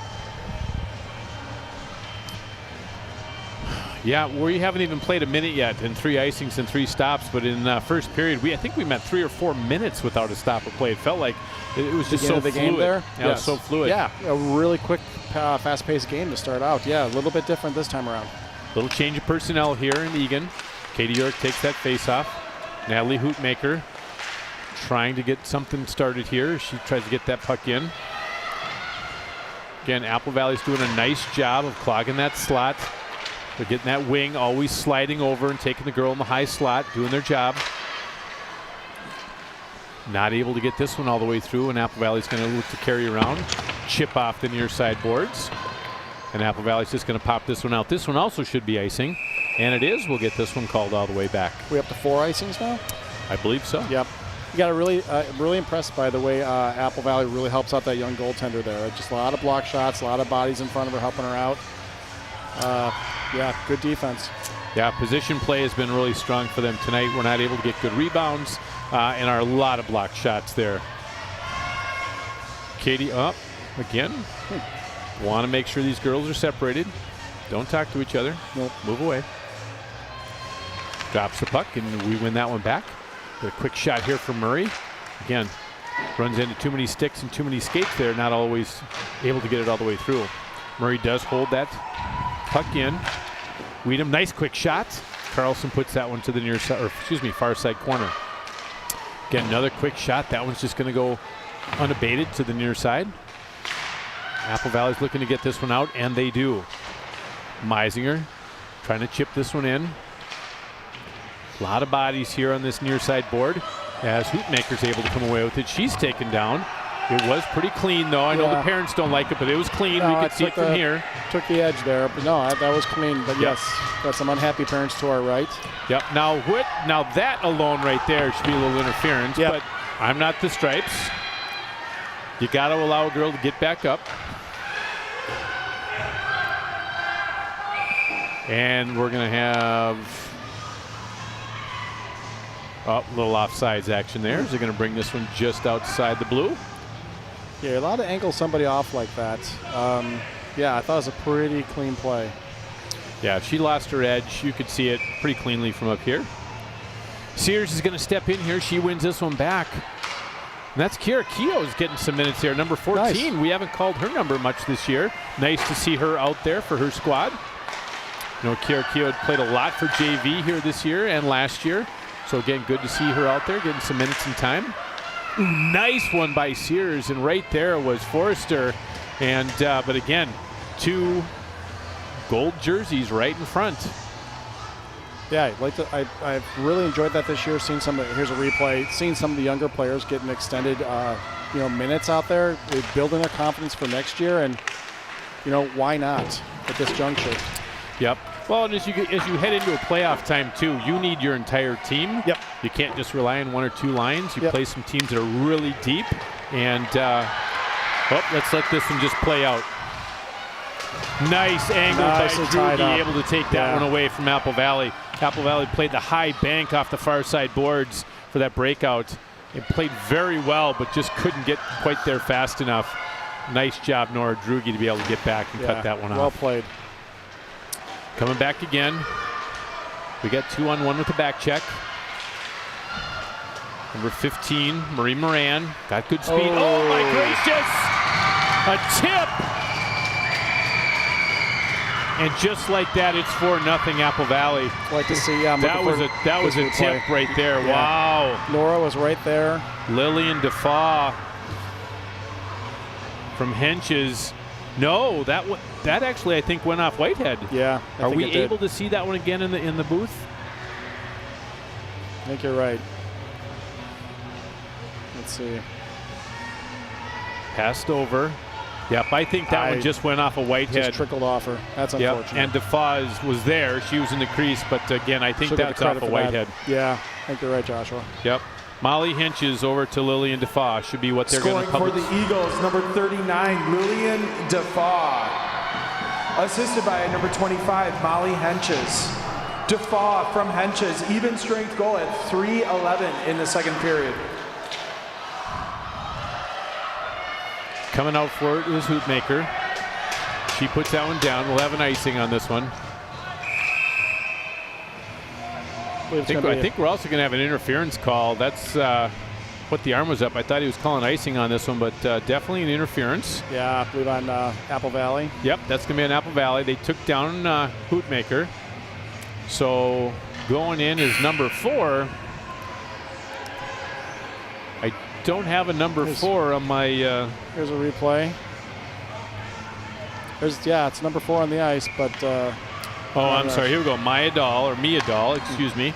Yeah, we haven't even played a minute yet, and 3 icings and 3 stops. But in first period, I think we met 3 or 4 minutes without a stop of play. It felt like it was just so the fluid. Game there. Yeah, it was so fluid. Yeah, a really quick, fast-paced game to start out. Yeah, a little bit different this time around. Little change of personnel here in Eagan. Katie York takes that face-off. Natalie Hoopmaker trying to get something started here. She tries to get that puck in. Again, Apple Valley's doing a nice job of clogging that slot. They're getting that wing, always sliding over and taking the girl in the high slot, doing their job. Not able to get this one all the way through, and Apple Valley's going to look to carry around. Chip off the near side boards. And Apple Valley's just going to pop this one out. This one also should be icing, and it is. We'll get this one called all the way back. We up to 4 icings now? I believe so. Yep. You got to really impressed by the way Apple Valley really helps out that young goaltender there. Just a lot of block shots, a lot of bodies in front of her helping her out. Yeah, good defense. Yeah, position play has been really strong for them tonight. We're not able to get good rebounds and are a lot of blocked shots there. Katie up again. Want to make sure these girls are separated. Don't talk to each other. Nope. Move away. Drops the puck, and we win that one back. Get a quick shot here from Murray. Again, runs into too many sticks and too many skates there, not always able to get it all the way through. Murray does hold that puck in. Weedham, nice quick shot. Carlson puts that one to the near side, or excuse me, far side corner. Again, another quick shot. That one's just going to go unabated to the near side. Apple Valley's looking to get this one out, and they do. Meisinger trying to chip this one in. A lot of bodies here on this near side board as Hoopmaker's able to come away with it. She's taken down. It was pretty clean, though. I know the parents don't like it, but it was clean. No, we could see it from here. Took the edge there, but no, that was clean. But yes, got some unhappy parents to our right. Yep. Now that alone right there should be a little interference, but I'm not the Stripes. You got to allow a girl to get back up. And we're going to have a little offsides action there. Is they're going to bring this one just outside the blue. Yeah, you're allowed to ankle somebody off like that. Yeah, I thought it was a pretty clean play. Yeah, she lost her edge. You could see it pretty cleanly from up here. Sears is going to step in here. She wins this one back. And that's Kira Keogh's getting some minutes here. Number 14. Nice. We haven't called her number much this year. Nice to see her out there for her squad. You know, Kira Keogh had played a lot for JV here this year and last year. So again, good to see her out there getting some minutes and time. Nice one by Sears, and right there was Forrester. And but again, 2 gold jerseys right in front. Yeah, I've really enjoyed that this year. Here's a replay. Seeing some of the younger players getting extended, minutes out there, building their confidence for next year, and why not at this juncture? Yep. Well, and as you head into a playoff time too, you need your entire team. Yep. You can't just rely on 1 or 2 lines. You play some teams that are really deep, and let's let this one just play out. Nice angle by Drugi, able to take that one away from Apple Valley. Apple Valley played the high bank off the far side boards for that breakout. It played very well, but just couldn't get quite there fast enough. Nice job, Nora Drugi, to be able to get back and cut that one off. Well played. Coming back again. We got 2-on-1 with the back check. Number 15, Marie Moran. Got good speed. Oh my gracious! A tip! And just like that, it's 4-0 Apple Valley. Like to see, that was a tip right there. Yeah. Wow. Nora was right there. Lillian Defoe from Henches. No, that actually I think went off Whitehead. Yeah. Are we able to see that one again in the booth? I think you're right. Let's see. Passed over. Yep, I think that one just went off of Whitehead. Just trickled off her. That's unfortunate. Yep, and Defoe was there. She was in the crease, but again, I think that's off of Whitehead. Yeah, I think you're right, Joshua. Yep. Molly Henches over to Lillian Defoe. Should be what they're going to Scoring for the Eagles, number 39, Lillian Defoe. Assisted by number 25, Molly Henches. Defoe from Henches, even strength goal at 3:11 in the second period. Coming out for it is Hoopmaker. She puts that one down. We'll have an icing on this one. I think we're also going to have an interference call. That's what the arm was up. I thought he was calling icing on this one, but definitely an interference. Yeah, I believe on Apple Valley. Yep, that's going to be on Apple Valley. They took down Hoopmaker. So going in is number 4. I don't have a number 4 on my... Here's a replay. It's number 4 on the ice, but... I'm sorry. Here we go. Mia Dahl, excuse me.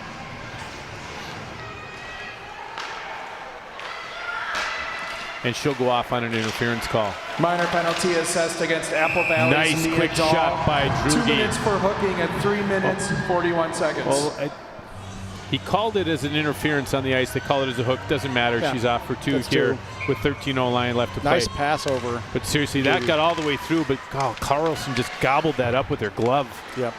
And she'll go off on an interference call. Minor penalty assessed against Apple Valley. Nice Mia quick Dahl. Shot by Drugi. 2 minutes for hooking at 3 minutes and 41 seconds. Well, he called it as an interference on the ice. They call it as a hook. Doesn't matter. Yeah, she's off for 2 here with 13:09 left to play. Nice pass over. But seriously, that got all the way through. But Carlson just gobbled that up with her glove. Yep.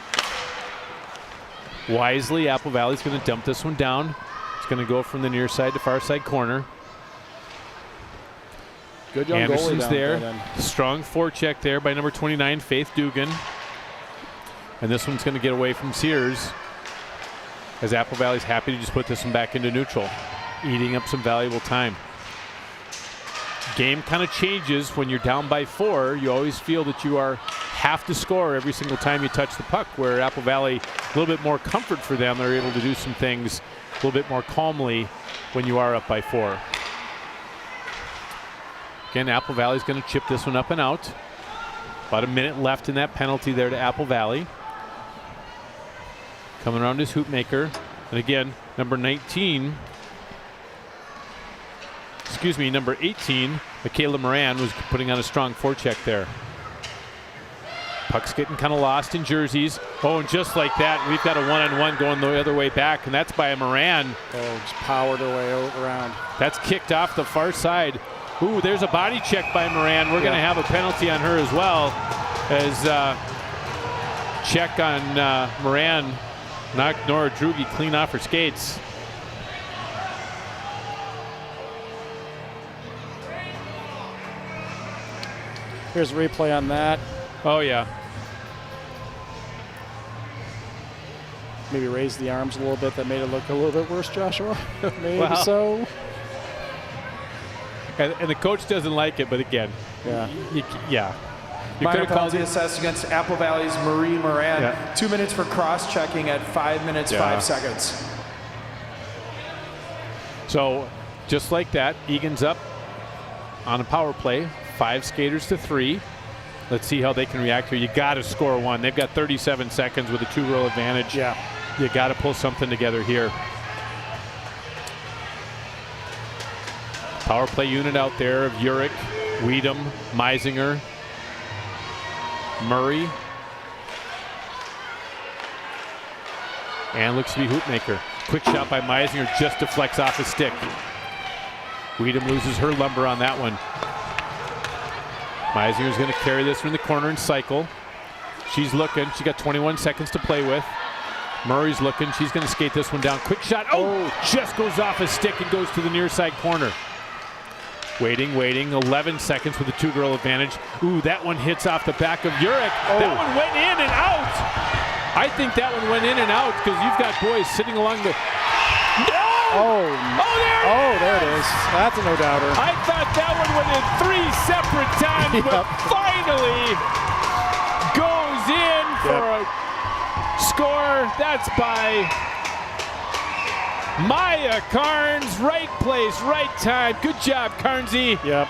Wisely, Apple Valley's going to dump this one down. It's going to go from the near side to far side corner. Good young Anderson's goalie there. down there. Strong forecheck there by number 29, Faith Dugan. And this one's going to get away from Sears, as Apple Valley's happy to just put this one back into neutral, eating up some valuable time. Game kind of changes when you're down by 4. You always feel that you have to score every single time you touch the puck, where Apple Valley, a little bit more comfort for them. They're able to do some things a little bit more calmly when you are up by 4. Again, Apple Valley's going to chip this one up and out. About a minute left in that penalty there to Apple Valley. Coming around his hoopmaker. And again, number 18, Michaela Moran was putting on a strong forecheck there. Puck's getting kind of lost in jerseys. Oh, and just like that, we've got a one-on-one going the other way back, and that's by a Moran. Oh, just powered her way around. That's kicked off the far side. Ooh, there's a body check by Moran. We're going to have a penalty on her as well, as check on Moran knocked Nora Drugi clean off her skates. Here's a replay on that. Oh, yeah. Maybe raise the arms a little bit. That made it look a little bit worse, Joshua. Maybe Well. so. And the coach doesn't like it, but again, Yeah. you could Minor have called penalty it. assessed against Apple Valley's Marie Moran. Yeah. 2 minutes for cross-checking at 5 minutes, Yeah. 5 seconds. So just like that, Eagan's up on a power play. 5 skaters to 3. Let's see how they can react here. You got to score one. They've got 37 seconds with a 2-goal advantage. Yeah. You got to pull something together here. Power play unit out there of Urick, Weedham, Meisinger, Murray, and looks to be Hoopmaker. Quick shot by Meisinger, just deflects off his stick. Weedham loses her lumber on that one. Meisinger's going to carry this from the corner and cycle. She's looking. She got 21 seconds to play with. Murray's looking. She's going to skate this one down. Quick shot. Oh, just goes off his stick and goes to the near side corner. Waiting. 11 seconds with a 2-girl advantage. Ooh, that one hits off the back of Urick. Oh. That one went in and out. I think that one went in and out because you've got boys sitting along the... No! Oh, There there it is. That's a no-doubter. I thought that one went in 3 separate times, but finally goes in for a score. That's by Maya Carnes. Right place, right time. Good job, Carnesy. Yep.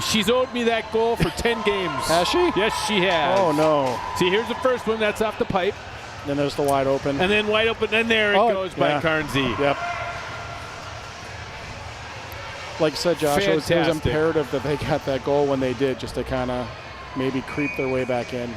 She's owed me that goal for 10 games. Has she? Yes, she has. Oh, no. See, here's the first one. That's off the pipe. Then there's the wide open. And then wide open, and there it goes by Carnesy. Yep. Like you said, Josh, it was Fantastic. imperative that they got that goal when they did, just to kind of maybe creep their way back in.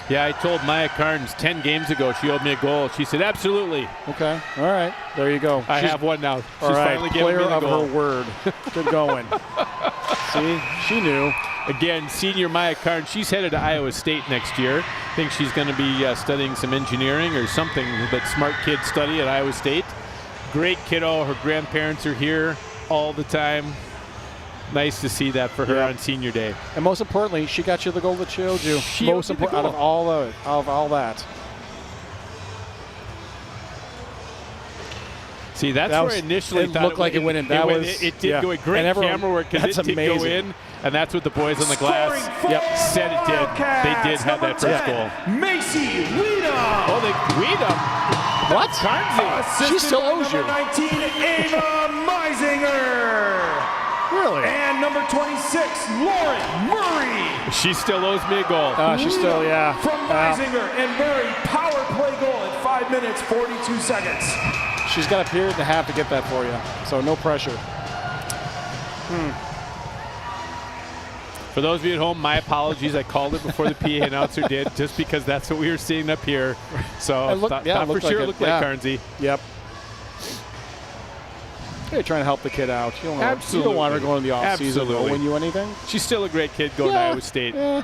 Yeah, I told Maya Carnes 10 games ago she owed me a goal. She said, absolutely. Okay. All right. There you go. I have one now. She's all right. finally giving Player me the of goal. her word. Good going. See, she knew. Again, senior Maya Carnes, she's headed to Iowa State next year. I think she's going to be studying some engineering or something that smart kids study at Iowa State. Great kiddo. Her grandparents are here all the time. Nice to see that for her on senior day. And most importantly, she got you the goal that she owed you. She Most owed me the important out of all that. See, that's That where was- I initially it thought looked like it went in. That was- it did yeah. go in. Great And everyone- camera work because that's it did go amazing. in, and that's what the boys on the glass said it did. They did have that first goal. Macy Weedham. Oh, they Weedham. What? Carnesy. She still owes you. Number 19, Ava Meisinger. Really? And number 26, Lauren Murray. She still owes me a goal. She's still, From Meisinger and Murray, power play goal at 5 minutes, 42 seconds. She's got a period and a half to get that for you, so no pressure. For those of you at home, my apologies. I called it before the PA announcer did, just because that's what we were seeing up here. So It looked- thought yeah, it for looked sure like it it, looked yeah. like Carnesy. Yep. Hey, trying to help the kid out. You don't want, Absolutely. You don't want her going to the offseason. Absolutely. Will win you anything? She's still a great kid going to Iowa State. Yeah.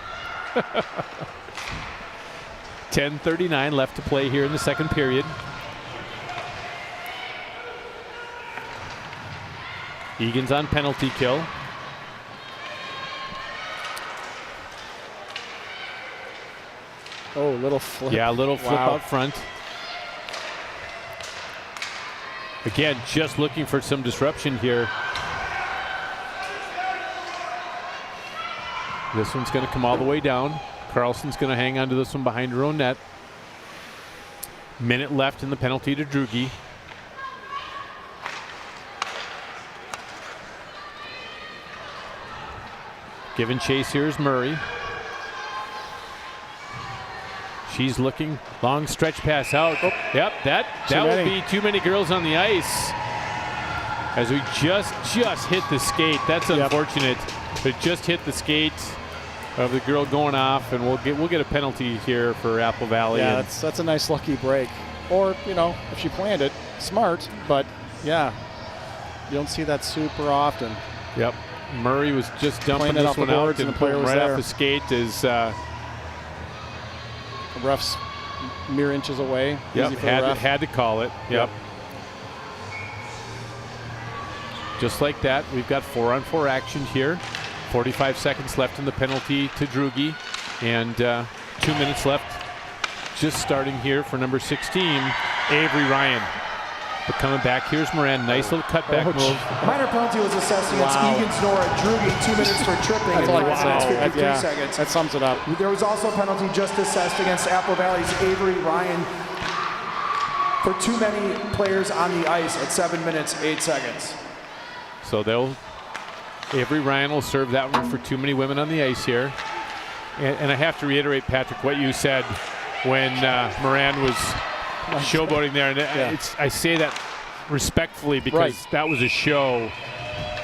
10:39 left to play here in the second period. Eagan's on penalty kill. Oh, little flip. Yeah, a little flip out front. Again, just looking for some disruption here. This one's going to come all the way down. Carlson's going to hang on to this one behind her own net. Minute left in the penalty to Drugi. Giving chase here is Murray. She's looking, long stretch pass out. Oh, yep, that will be too many girls on the ice. As we just hit the skate. That's unfortunate, but it just hit the skate of the girl going off, and we'll get a penalty here for Apple Valley. Yeah, that's a nice lucky break. Or, you know, if she planned it, smart, but yeah, you don't see that super often. Yep. Murray was just dumping this one out and put right off the skate as the ref's mere inches away. Yep, had to call it. Yep. Just like that, we've got 4-on-4 action here. 45 seconds left in the penalty to Drugi, and 2 minutes left. Just starting here for number 16, Avery Ryan. But coming back, here's Moran. Nice little cutback move. Minor penalty was assessed against Eagan's Nora Drugi, 2 minutes for tripping in 5 minutes 53 seconds. That sums it up. There was also a penalty just assessed against Apple Valley's Avery Ryan for too many players on the ice at 7 minutes 8 seconds. So Avery Ryan will serve that one for too many women on the ice here. And I have to reiterate, Patrick, what you said when Moran was showboating there. And I say that respectfully because that was a show.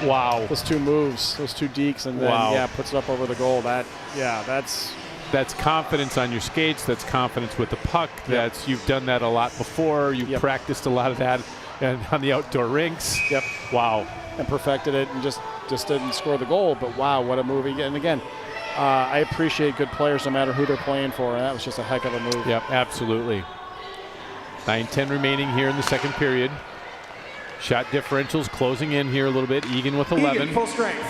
Wow. Those two moves, those two dekes, and then puts it up over the goal. That's confidence on your skates. That's confidence with the puck. That's you've done that a lot before. You've practiced a lot of that and on the outdoor rinks. Yep. Wow. And perfected it and just didn't score the goal. But wow, what a move. And again, I appreciate good players no matter who they're playing for. And that was just a heck of a move. Yep, absolutely. 9:10 remaining here in the second period. Shot differentials closing in here a little bit. Eagan with 11. Eagan, full strength.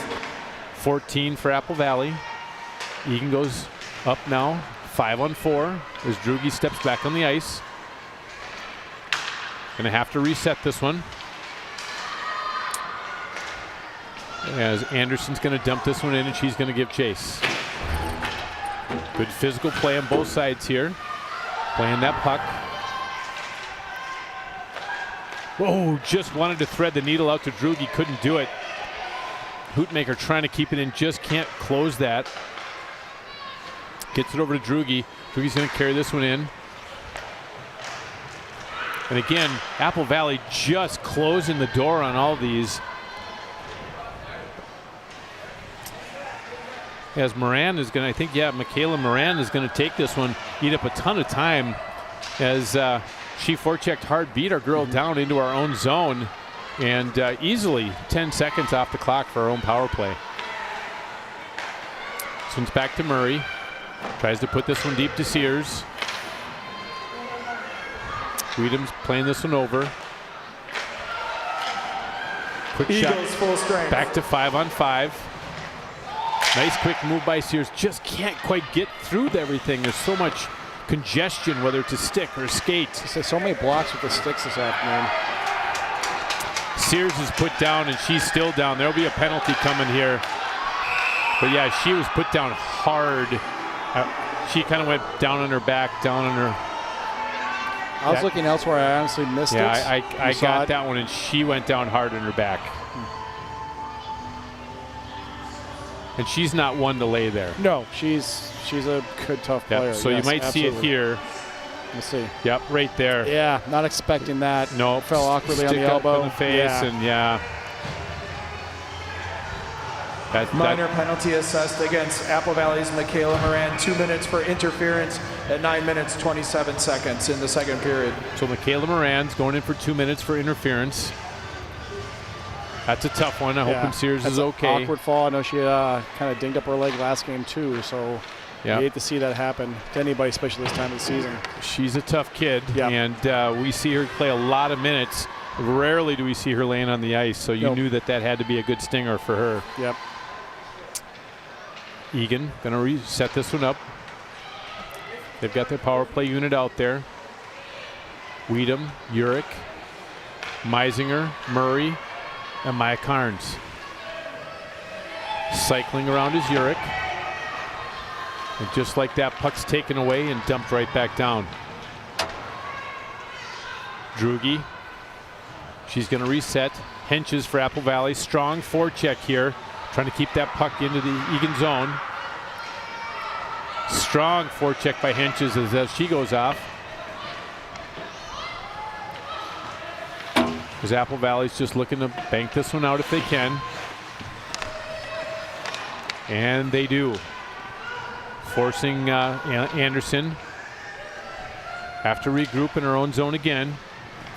14 for Apple Valley. Eagan goes up now, 5-on-4 as Drugi steps back on the ice. Gonna have to reset this one. As Anderson's gonna dump this one in and she's gonna give chase. Good physical play on both sides here. Playing that puck. Whoa, just wanted to thread the needle out to Drugi, couldn't do it. Hootmaker trying to keep it in, just can't close that. Gets it over to Drugi. Drugi's gonna carry this one in. And again, Apple Valley just closing the door on all these. As Moran is gonna, Michaela Moran is gonna take this one, eat up a ton of time as she forechecked hard, beat our girl down into our own zone, and easily 10 seconds off the clock for our own power play. This one's back to Murray. Tries to put this one deep to Sears. Weedham's playing this one over. Quick Eagles, shot. full strength. Back to 5-on-5. Nice quick move by Sears. Just can't quite get through everything. There's so much congestion, whether it's a stick or a skate. So many blocks with the sticks this afternoon. Sears is put down and she's still down. There'll be a penalty coming here. But yeah, she was put down hard. She kind of went down on her back, down on her. I was looking elsewhere. I honestly missed it. Yeah, I got that one, and she went down hard on her back. And she's not one to lay there. No, she's a good, tough player. So you might see it here. Let's see. Yep, right there. Yeah, not expecting that. No, fell awkwardly on the stick up elbow. in the face, and Minor penalty assessed against Apple Valley's Michaela Moran. 2 minutes for interference at 9 minutes 27 seconds in the second period. So Michaela Moran's going in for 2 minutes for interference. That's a tough one. I'm hoping Sears is okay. Awkward fall. I know she kind of dinged up her leg last game too. So Yeah. You hate to see that happen to anybody, especially this time of the season. She's a tough kid, Yep. and we see her play a lot of minutes. Rarely do we see her laying on the ice, so you Nope. knew that had to be a good stinger for her. Yep. Eagan going to reset this one up. They've got their power play unit out there. Weedham, Urich, Meisinger, Murray, and Maya Carnes. Cycling around is Urich. And just like that, puck's taken away and dumped right back down. Drugi. She's going to reset. Henches for Apple Valley. Strong forecheck here. Trying to keep that puck into the Eagan zone. Strong forecheck by Henches as she goes off. As Apple Valley's just looking to bank this one out if they can. And they do. Forcing Anderson. Have to regroup in her own zone again.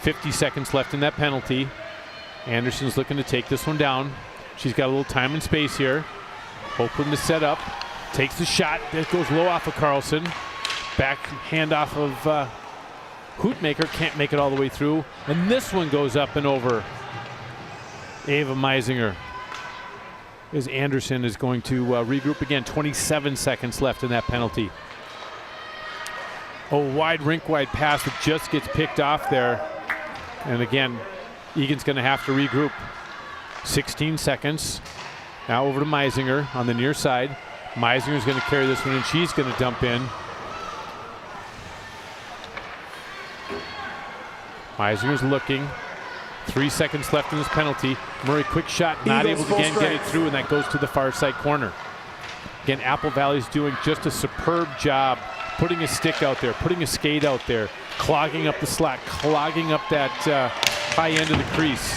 50 seconds left in that penalty. Anderson's looking to take this one down. She's got a little time and space here. Hoping to set up. Takes the shot. That goes low off of Carlson. Back hand off of Hootmaker. Can't make it all the way through. And this one goes up and over Ava Meisinger. As Anderson is going to regroup again. 27 seconds left in that penalty. Oh, wide rink-wide pass that just gets picked off there. And again, Eagan's going to have to regroup. 16 seconds. Now over to Meisinger on the near side. Meisinger's going to carry this one, and she's going to dump in. Meisinger's looking. 3 seconds left in this penalty. Murray, quick shot, not able to again get it through, and that goes to the far side corner. Again, Apple Valley's doing just a superb job putting a stick out there, putting a skate out there, clogging up the slack, clogging up that high end of the crease.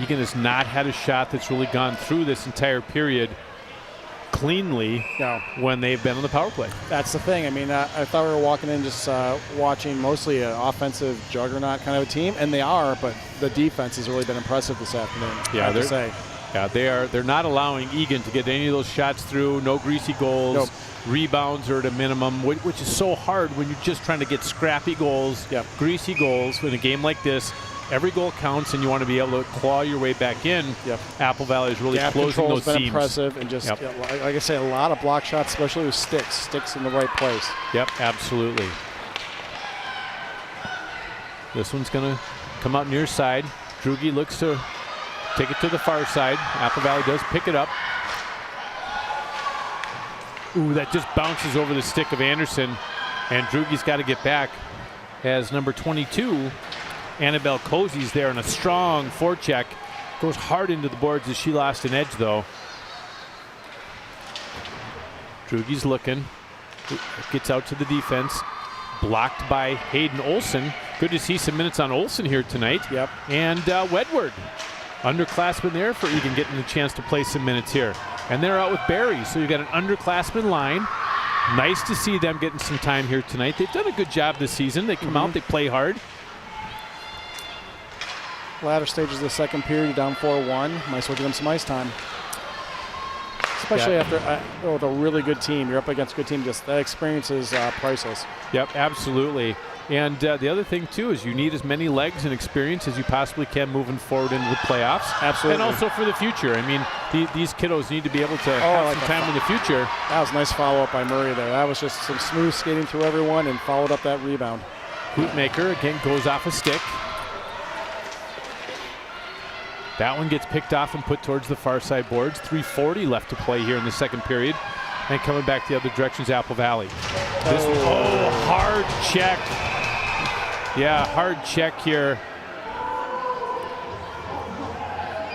Eagan has not had a shot that's really gone through this entire period cleanly when they've been on the power play. That's the thing. I mean, I thought we were walking in just watching mostly an offensive juggernaut kind of a team, and they are, but the defense has really been impressive this afternoon, I have to say. Yeah, they're not allowing Eagan to get any of those shots through, no greasy goals. Nope. Rebounds are at a minimum, which is so hard when you're just trying to get scrappy goals, greasy goals in a game like this. Every goal counts, and you want to be able to claw your way back in. Apple Valley is really closing those seams. Been impressive, and just like I say, a lot of block shots, especially with sticks in the right place. Yep, absolutely. This one's going to come out near side. Drugi looks to take it to the far side. Apple Valley does pick it up. Ooh, that just bounces over the stick of Anderson, and Drugi's got to get back as number 22. Annabelle Cozy's there on a strong forecheck. Goes hard into the boards as she lost an edge, though. Drugi's looking. Gets out to the defense. Blocked by Hayden Olson. Good to see some minutes on Olson here tonight. And Wedward. Underclassman there for Eagan getting a chance to play some minutes here. And they're out with Barry, so you've got an underclassman line. Nice to see them getting some time here tonight. They've done a good job this season. They come out, they play hard. Latter stages of the second period, you're down 4-1. Might as well give them some ice time. Especially after with a really good team. You're up against a good team. Just that experience is priceless. Yep, absolutely. And the other thing, too, is you need as many legs and experience as you possibly can moving forward into the playoffs. Absolutely. And also for the future. I mean, these kiddos need to be able to have some time in the future. That was a nice follow-up by Murray there. That was just some smooth skating through everyone and followed up that rebound. Hootmaker, again, goes off a stick. That one gets picked off and put towards the far side boards. 3:40 left to play here in the second period. And coming back the other direction is Apple Valley. This one, hard check. Yeah, hard check here.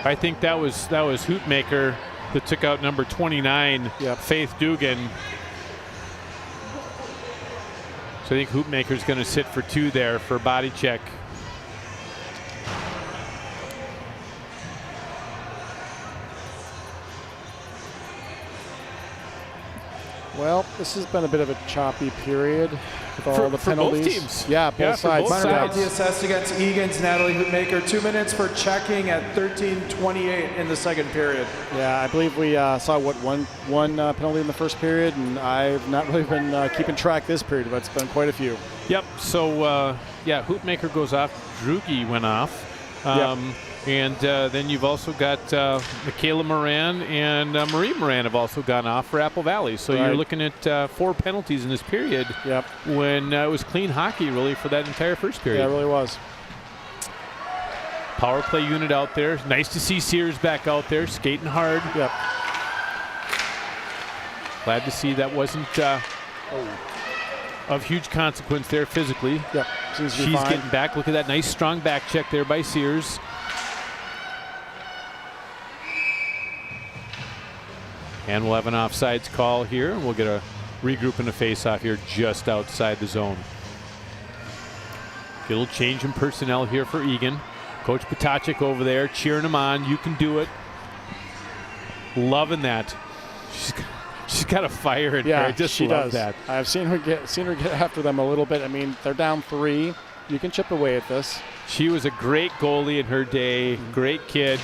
I think that was Hootmaker that took out number 29, Faith Dugan. So I think Hootmaker's going to sit for 2 there for a body check. Well, this has been a bit of a choppy period with all the penalties. For both teams. Yeah, both sides. Minor penalty assessed against Eagan's Natalie Hootmaker. 2 minutes for checking at 13:28 in the second period. Yeah, I believe we saw one penalty in the first period, and I've not really been keeping track this period, but it's been quite a few. Yep. So yeah, Hootmaker goes off. Drugi went off. Yep. And then you've also got Michaela Moran and Marie Moran have also gone off for Apple Valley. So you're looking at 4 penalties in this period. Yep. When it was clean hockey really for that entire first period. Yeah, it really was. Power play unit out there. Nice to see Sears back out there skating hard. Yep. Glad to see that wasn't of huge consequence there physically. Yep. Seems to be She's fine. getting back. Look at that nice strong back check there by Sears. And we'll have an offsides call here, and we'll get a regroup in the face-off here just outside the zone. Get a little change in personnel here for Eagan. Coach Potacek over there cheering him on. You can do it. Loving that. She's got a fire in her. I just she love does. that. I've seen her get after them a little bit. I mean, they're down 3. You can chip away at this. She was a great goalie in her day. Great kid.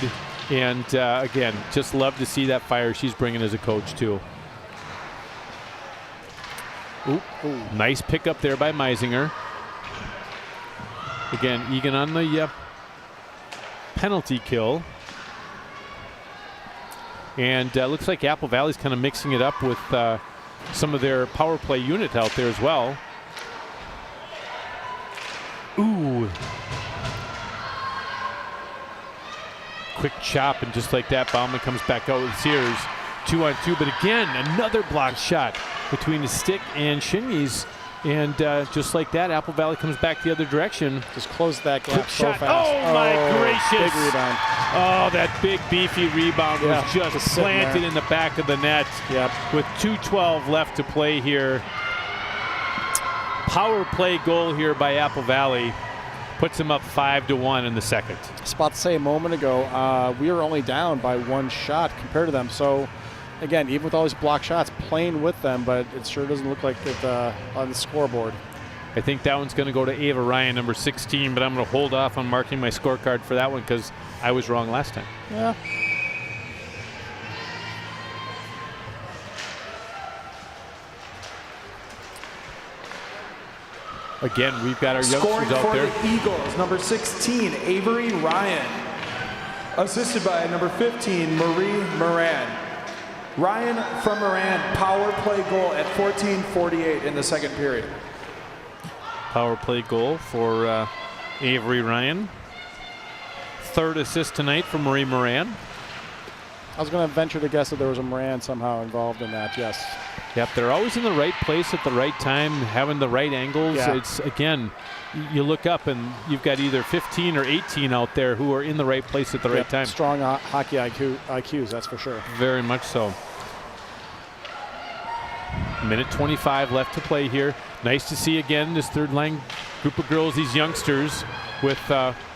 And again, just love to see that fire she's bringing as a coach too. Ooh. Nice pickup there by Meisinger. Again, Eagan on the penalty kill. And looks like Apple Valley's kind of mixing it up with some of their power play unit out there as well. Ooh. Quick chop, and just like that, Bauman comes back out with Sears. 2-on-2, but again, another blocked shot between the stick and Shingy's. And just like that, Apple Valley comes back the other direction. Just close that gap Quick so shot. fast. Oh, my gracious. Big rebound. Oh, that big, beefy rebound was just just sitting planted there. in the back of the net. Yep. With 2:12 left to play here. Power play goal here by Apple Valley. Puts them up 5-1 in the second. I was about to say a moment ago, we were only down by 1 shot compared to them. So, again, even with all these block shots, playing with them, but it sure doesn't look like it on the scoreboard. I think that one's going to go to Ava Ryan, number 16, but I'm going to hold off on marking my scorecard for that one because I was wrong last time. Yeah. Again, we've got our Scoring youngsters out for there. the Eagles, number 16, Avery Ryan. Assisted by number 15, Marie Moran. Ryan from Moran, power play goal at 14:48 in the second period. Power play goal for Avery Ryan. 3rd assist tonight from Marie Moran. I was going to venture to guess that there was a Moran somehow involved in that, yes. Yep, they're always in the right place at the right time, having the right angles. Yeah. It's, again, you look up and you've got either 15 or 18 out there who are in the right place at the right time. Strong hockey IQs, that's for sure. Very much so. Minute 25 left to play here. Nice to see again this third line group of girls, these youngsters with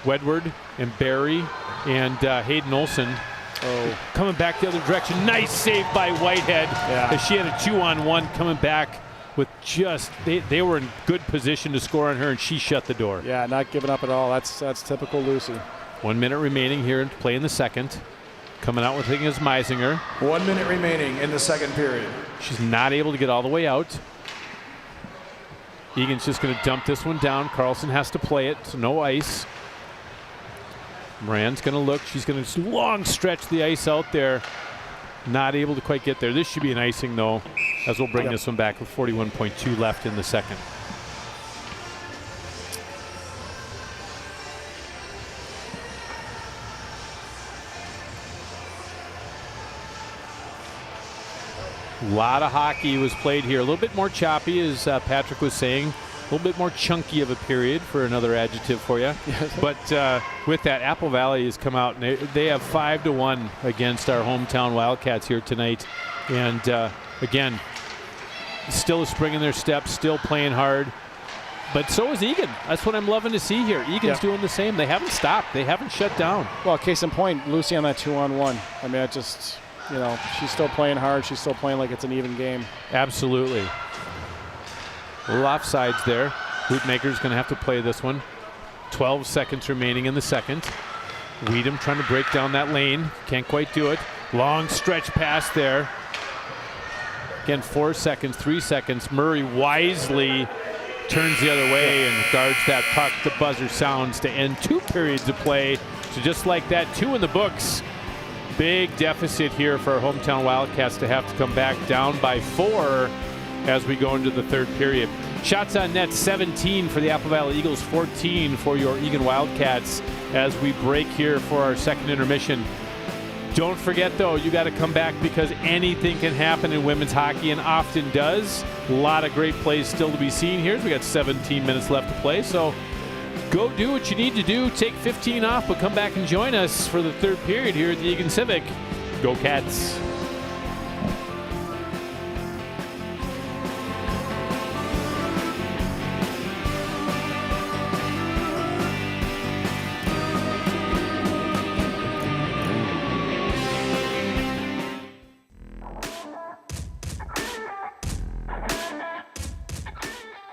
Wedward and Barry and Hayden Olson. Oh, Coming back the other direction. Nice save by Whitehead. Yeah. As she had a 2-on-1 coming back with just, they were in good position to score on her, and she shut the door. yeah, not giving up at all. That's typical Lucy. 1 minute remaining here to play in the second. Coming out with the thing is Meisinger. 1 minute remaining in the second period. She's not able to get all the way out. Eagan's just going to dump this one down. Carlson has to play it, so no ice. Moran's going to look. She's going to long stretch the ice out there. Not able to quite get there. This should be an icing, though, as we'll bring this one back with 41.2 left in the second. A lot of hockey was played here. A little bit more choppy, as Patrick was saying. A little bit more chunky of a period, for another adjective for you. But with that, Apple Valley has come out, and they have 5-1 against our hometown Wildcats here tonight. And again, still a spring in their step, still playing hard. But so is Eagan. That's what I'm loving to see here. Eagan's doing the same. They haven't stopped. They haven't shut down. Well, case in point, Lucy on that 2-on-1. I mean, it just she's still playing hard. She's still playing like it's an even game. Absolutely. A little offsides there. Bootmaker's going to have to play this one. 12 seconds remaining in the second. Weedham trying to break down that lane. Can't quite do it. Long stretch pass there. Again, 4 seconds, 3 seconds. Murray wisely turns the other way and guards that puck. The buzzer sounds to end 2 periods of play. So just like that, 2 in the books. Big deficit here for our hometown Wildcats to have to come back down by 4 as we go into the third period. Shots on net, 17 for the Apple Valley Eagles, 14 for your Eagan Wildcats as we break here for our second intermission. Don't forget, though, you got to come back because anything can happen in women's hockey and often does. A lot of great plays still to be seen here. We got 17 minutes left to play, so go do what you need to do. Take 15 off, but come back and join us for the third period here at the Eagan Civic. Go Cats.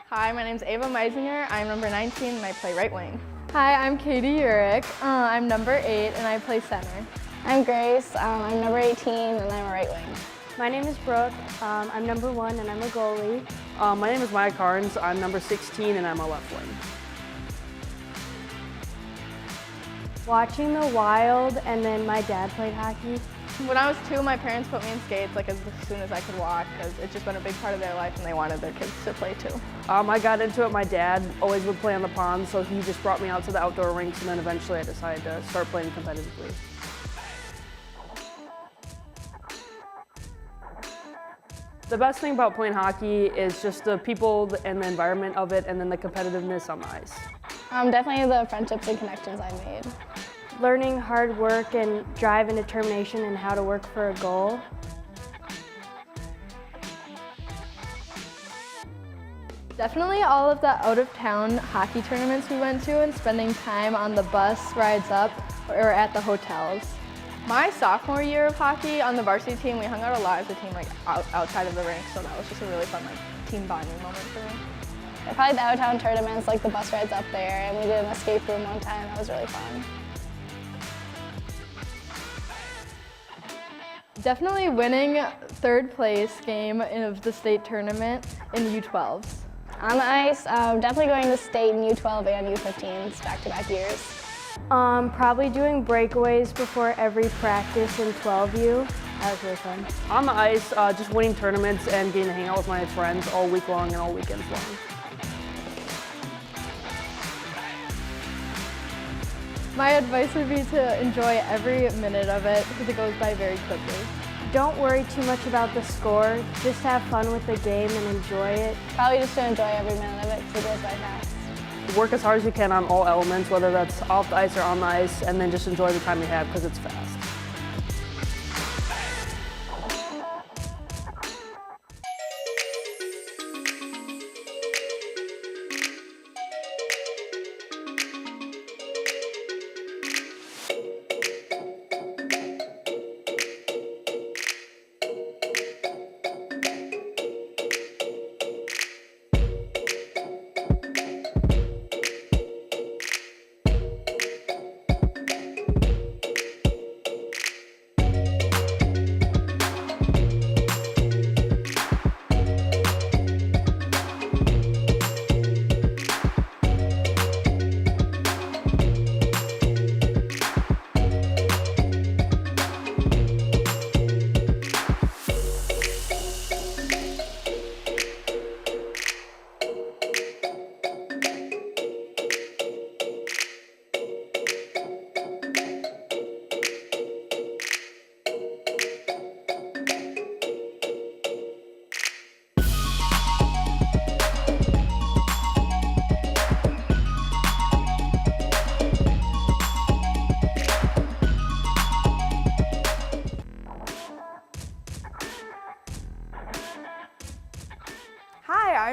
Hi, my name's Ava Meisinger. I'm number 19 and I play right wing. Hi, I'm Katie Urich. I'm number 8 and I play center. I'm Grace. I'm number 18 and I'm a right wing. My name is Brooke. I'm number 1 and I'm a goalie. My name is Maya Carnes. I'm number 16 and I'm a left wing. Watching the Wild, and then my dad played hockey. When I was 2, my parents put me in skates like as soon as I could walk because it's just been a big part of their life and they wanted their kids to play too. I got into it. My dad always would play on the pond, so he just brought me out to the outdoor rinks, and then eventually I decided to start playing competitively. The best thing about playing hockey is just the people and the environment of it, and then the competitiveness on the ice. Definitely the friendships and connections I made. Learning hard work and drive and determination and how to work for a goal. Definitely all of the out-of-town hockey tournaments we went to and spending time on the bus rides up or at the hotels. My sophomore year of hockey on the varsity team, we hung out a lot as a team like outside of the rink, so that was just a really fun team bonding moment for me. Yeah, probably the out-of-town tournaments, like the bus rides up there, and we did an escape room one time. That was really fun. Definitely winning third place game of the state tournament in U12s. On the ice, definitely going to state in U12 and U15s back-to-back years. Probably doing breakaways before every practice in 12U. That was really fun. On the ice, just winning tournaments and getting to hang out with my friends all week long and all weekends long. My advice would be to enjoy every minute of it because it goes by very quickly. Don't worry too much about the score. Just have fun with the game and enjoy it. Probably just to enjoy every minute of it because it goes by fast. Work as hard as you can on all elements, whether that's off the ice or on the ice, and then just enjoy the time you have because it's fast.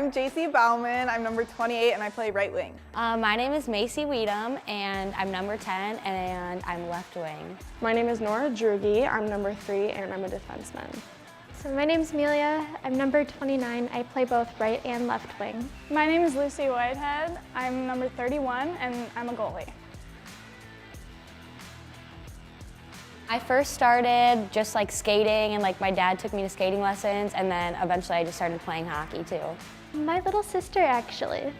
I'm JC Bauman. I'm number 28 and I play right wing. My name is Macy Weedham and I'm number 10 and I'm left wing. My name is Nora Drugi. I'm number 3 and I'm a defenseman. So my name's Amelia. I'm number 29. I play both right and left wing. My name is Lucy Whitehead. I'm number 31 and I'm a goalie. I first started just like skating and like my dad took me to skating lessons and then eventually I just started playing hockey too. My little sister actually.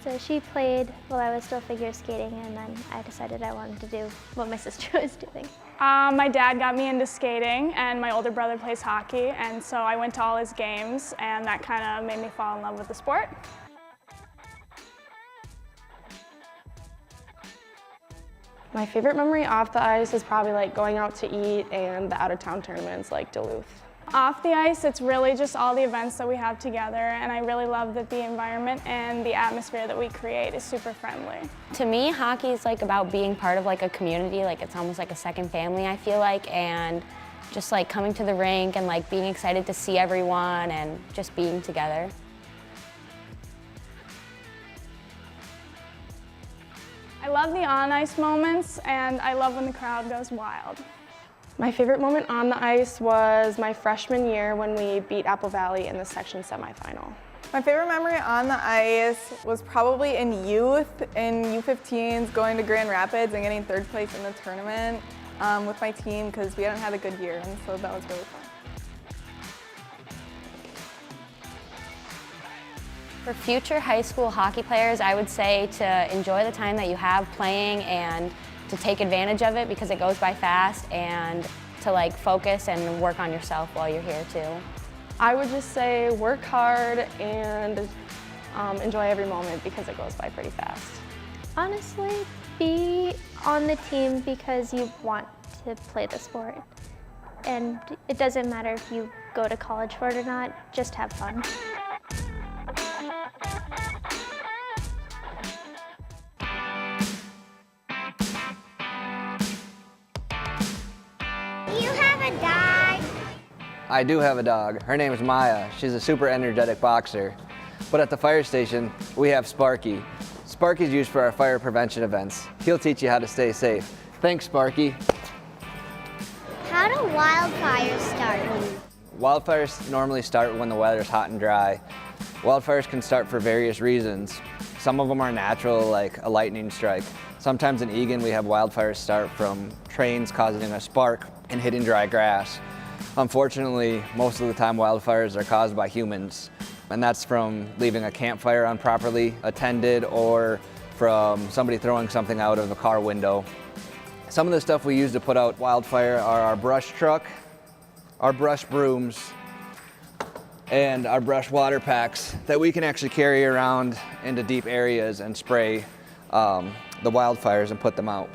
So she played while I was still figure skating and then I decided I wanted to do what my sister was doing. My dad got me into skating and my older brother plays hockey and so I went to all his games and that kind of made me fall in love with the sport. My favorite memory off the ice is probably like going out to eat and the out-of-town tournaments like Duluth. Off the ice, it's really just all the events that we have together and I really love that the environment and the atmosphere that we create is super friendly. To me, hockey is like about being part of like a community, like it's almost like a second family I feel like, and just like coming to the rink and like being excited to see everyone and just being together. I love the on-ice moments and I love when the crowd goes wild. My favorite moment on the ice was my freshman year when we beat Apple Valley in the section semifinal. My favorite memory on the ice was probably in youth, in U15s, going to Grand Rapids and getting third place in the tournament with my team because we hadn't had a good year and so that was really fun. For future high school hockey players, I would say to enjoy the time that you have playing and to take advantage of it because it goes by fast and to like focus and work on yourself while you're here too. I would just say work hard and enjoy every moment because it goes by pretty fast. Honestly, be on the team because you want to play the sport. And it doesn't matter if you go to college for it or not, just have fun. I do have a dog. Her name is Maya. She's a super energetic boxer. But at the fire station, we have Sparky. Sparky's used for our fire prevention events. He'll teach you how to stay safe. Thanks, Sparky. How do wildfires start? Wildfires normally start when the weather's hot and dry. Wildfires can start for various reasons. Some of them are natural, like a lightning strike. Sometimes in Eagan, we have wildfires start from trains causing a spark and hitting dry grass. Unfortunately, most of the time wildfires are caused by humans, and that's from leaving a campfire improperly attended or from somebody throwing something out of a car window. Some of the stuff we use to put out wildfire are our brush truck, our brush brooms, and our brush water packs that we can actually carry around into deep areas and spray the wildfires and put them out.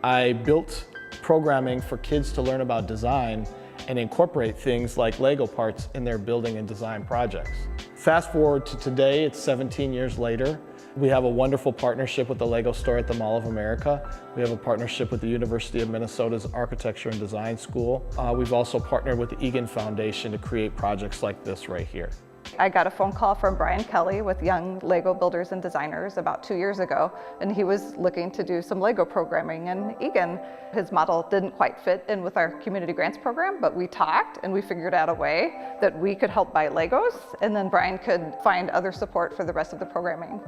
I built programming for kids to learn about design and incorporate things like Lego parts in their building and design projects. Fast forward to today, it's 17 years later. We have a wonderful partnership with the Lego store at the Mall of America. We have a partnership with the University of Minnesota's Architecture and Design School. We've also partnered with the Eagan Foundation to create projects like this right here. I got a phone call from Brian Kelly with young Lego builders and designers about 2 years ago, and he was looking to do some Lego programming in Eagan. His model didn't quite fit in with our community grants program, but we talked and we figured out a way that we could help buy Legos, and then Brian could find other support for the rest of the programming.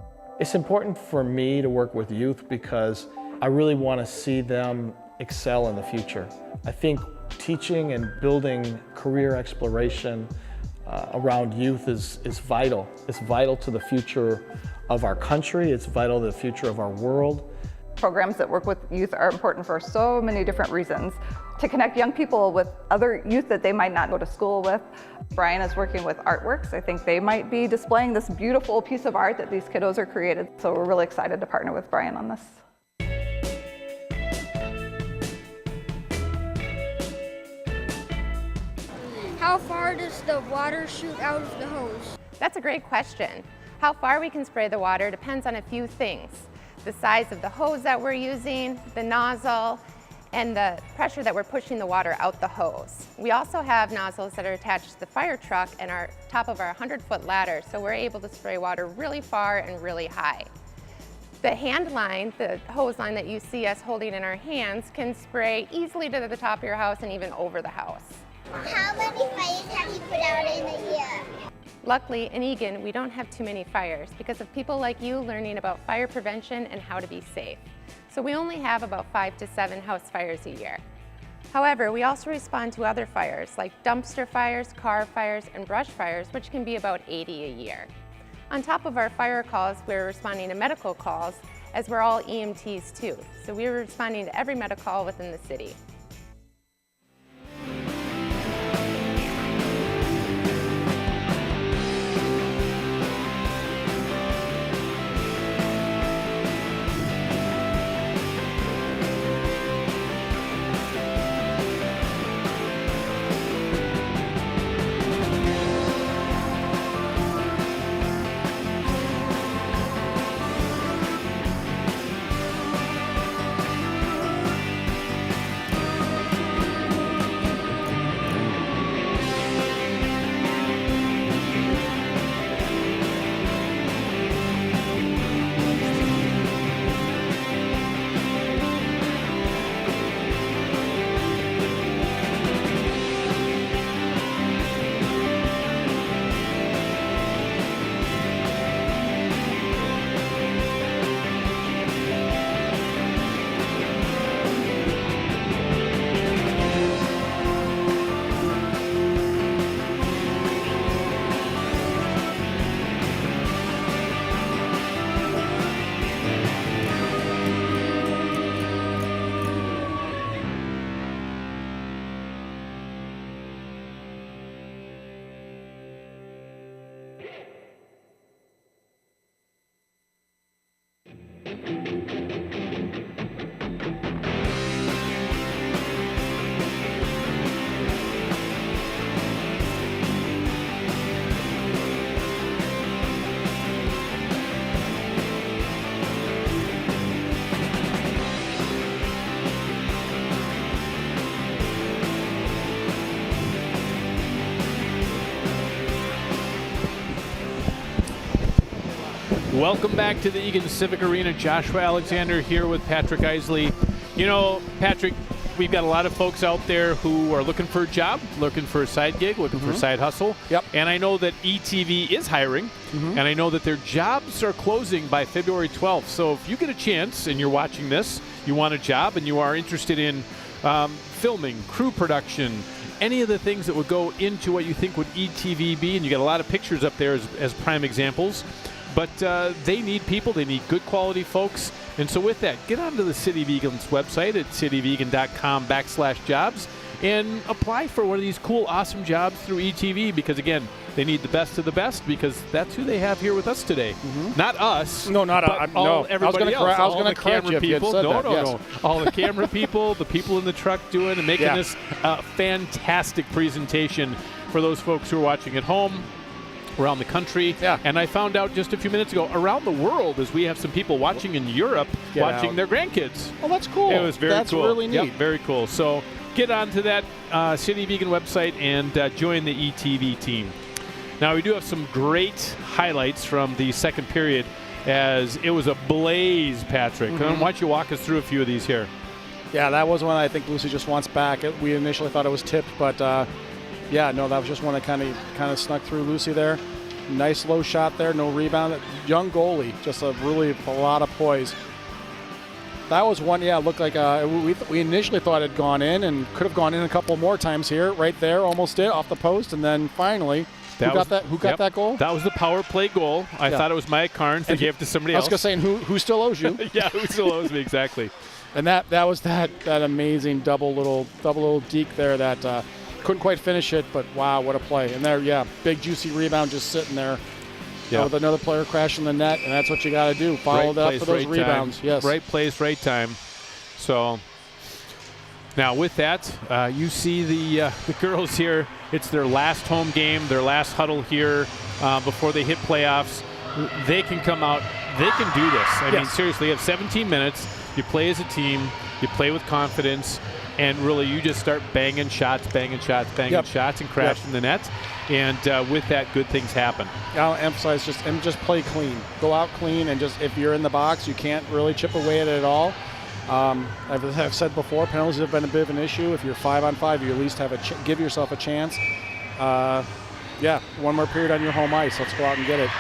It's important for me to work with youth because I really want to see them excel in the future. I think teaching and building career exploration around youth is vital. It's vital to the future of our country. It's vital to the future of our world. Programs that work with youth are important for so many different reasons. To connect young people with other youth that they might not go to school with. Brian is working with Artworks. I think they might be displaying this beautiful piece of art that these kiddos are created. So we're really excited to partner with Brian on this. How far does the water shoot out of the hose? That's a great question. How far we can spray the water depends on a few things. The size of the hose that we're using, the nozzle, and the pressure that we're pushing the water out the hose. We also have nozzles that are attached to the fire truck and our top of our 100-foot ladder, so we're able to spray water really far and really high. The hand line, the hose line that you see us holding in our hands, can spray easily to the top of your house and even over the house. How many fires have you put out in a year? Luckily, in Eagan, we don't have too many fires because of people like you learning about fire prevention and how to be safe. So we only have about 5 to 7 house fires a year. However, we also respond to other fires like dumpster fires, car fires, and brush fires, which can be about 80 a year. On top of our fire calls, we're responding to medical calls as we're all EMTs too. So we're responding to every medical call within the city. Welcome back to the Eagan Civic Arena. Joshua Alexander here with Patrick Isley. You know, Patrick, we've got a lot of folks out there who are looking for a job, looking for a side gig, looking for a side hustle. Yep. And I know that ETV is hiring, and I know that their jobs are closing by February 12th. So if you get a chance and you're watching this, you want a job and you are interested in filming, crew production, any of the things that would go into what you think would ETV be, and you got a lot of pictures up there as prime examples. But they need people. They need good quality folks. And so with that, get onto the City of Eagan's website at cityofelgan.com/jobs and apply for one of these cool, awesome jobs through ETV because, again, They need the best of the best because that's who they have here with us today. Not us. No, not but no. everybody else. I was going to correct you if you had said that. No. All the camera people, the people in the truck doing and making this fantastic presentation for those folks who are watching at home, around the country. And I found out just a few minutes ago, around the world, as we have some people watching in Europe, watching their grandkids. Oh, that's cool. It was very cool. That's really neat. Yep, very cool. So get onto that City of Eagan website and join the ETV team. Now, we do have some great highlights from the second period as it was a blaze, Patrick. Why don't you walk us through a few of these here? Yeah, that was one I think Lucy just wants back. We initially thought it was tipped, but yeah, no, that was just one that kind of snuck through Lucy there. Nice low shot there, no rebound. Young goalie, just a lot of poise. That was one, looked like we initially thought it had gone in and could have gone in a couple more times here. Right there, almost did, off the post, and then finally, who got that goal? That was the power play goal. I thought it was Maya Carnes. They gave it to somebody else. I was going to say, who still owes you? Yeah, who still owes me, exactly. And that was that amazing double little deke there that couldn't quite finish it, but wow, what a play. And there, big juicy rebound just sitting there. With another player crashing the net, and that's what you got to do. Follow that up for those rebounds. Yes. Right place, right time. So now with that, you see the girls here. It's their last home game, their last huddle here before they hit playoffs. They can come out. They can do this. I mean, seriously, you have 17 minutes. You play as a team. You play with confidence. And really, you just start banging shots, and crashing the net. And with that, good things happen. I'll emphasize just play clean. Go out clean, and just if you're in the box, you can't really chip away at it at all. I've said before, penalties have been a bit of an issue. If you're 5-on-5, you at least have give yourself a chance. One more period on your home ice. Let's go out and get it.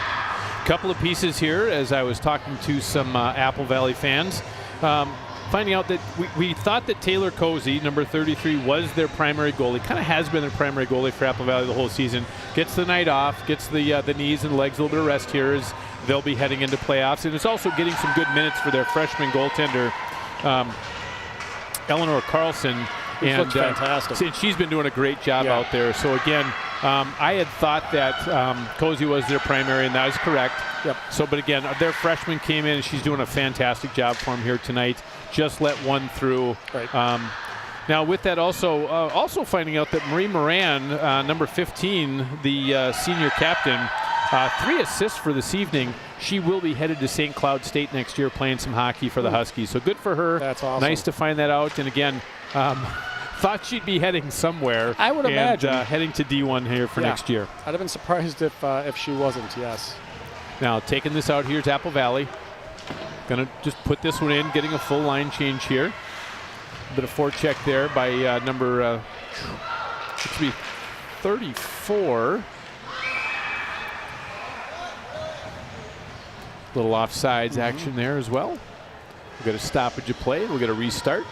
Couple of pieces here as I was talking to some Apple Valley fans. Finding out that we thought that Taylor Cozy, number 33, was their primary goalie. Kind of has been their primary goalie for Apple Valley the whole season. Gets the night off, gets the knees and legs, a little bit of rest here as they'll be heading into playoffs. And it's also getting some good minutes for their freshman goaltender, Eleanor Carlson. Which looks fantastic. And she's been doing a great job out there. So again, I had thought that Cozy was their primary, and that is correct. So, but again, their freshman came in, and she's doing a fantastic job for them here tonight. Just let one through. Now, with that, also finding out that Marie Moran, number 15, the senior captain, 3 assists for this evening. She will be headed to St. Cloud State next year, playing some hockey for the Huskies. So good for her. That's awesome. Nice to find that out. And again, thought she'd be heading somewhere. I would imagine heading to D1 here for next year. I'd have been surprised if she wasn't. Yes. Now taking this out here is Apple Valley. Gonna just put this one in, getting a full line change here. A bit of forecheck there by number 34. Little offsides action there as well. We'll get a stoppage of play. We'll get a restart.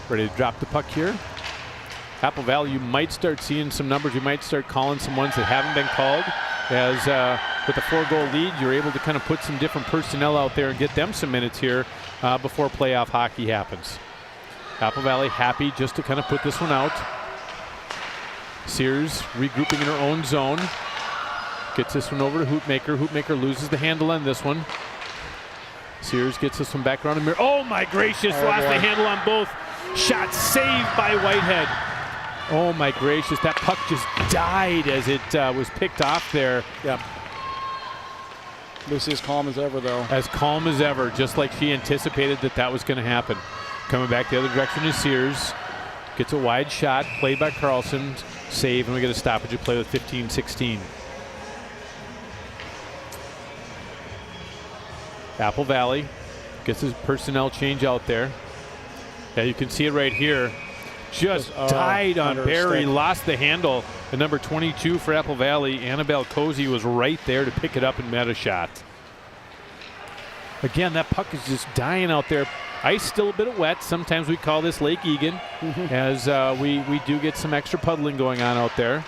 Ready to drop the puck here. Apple Valley, you might start seeing some numbers. You might start calling some ones that haven't been called. As with a 4-goal lead, you're able to kind of put some different personnel out there and get them some minutes here before playoff hockey happens. Apple Valley happy just to kind of put this one out. Sears regrouping in her own zone. Gets this one over to Hoopmaker. Hoopmaker loses the handle on this one. Sears gets this one back around the mirror. Oh my gracious, lost the handle on both. Shot saved by Whitehead. Oh my gracious, that puck just died as it was picked off there. Yep. Lucy as calm as ever, though. As calm as ever, just like she anticipated that was going to happen. Coming back the other direction is Sears. Gets a wide shot, played by Carlson. Save, and we get a stoppage of play with 15-16. Apple Valley gets his personnel change out there. Yeah, you can see it right here. Just died on Barry, lost the handle. The number 22 for Apple Valley, Annabelle Cozy, was right there to pick it up and met a shot. Again, that puck is just dying out there. Ice still a bit wet. Sometimes we call this Lake Eagan, as we do get some extra puddling going on out there.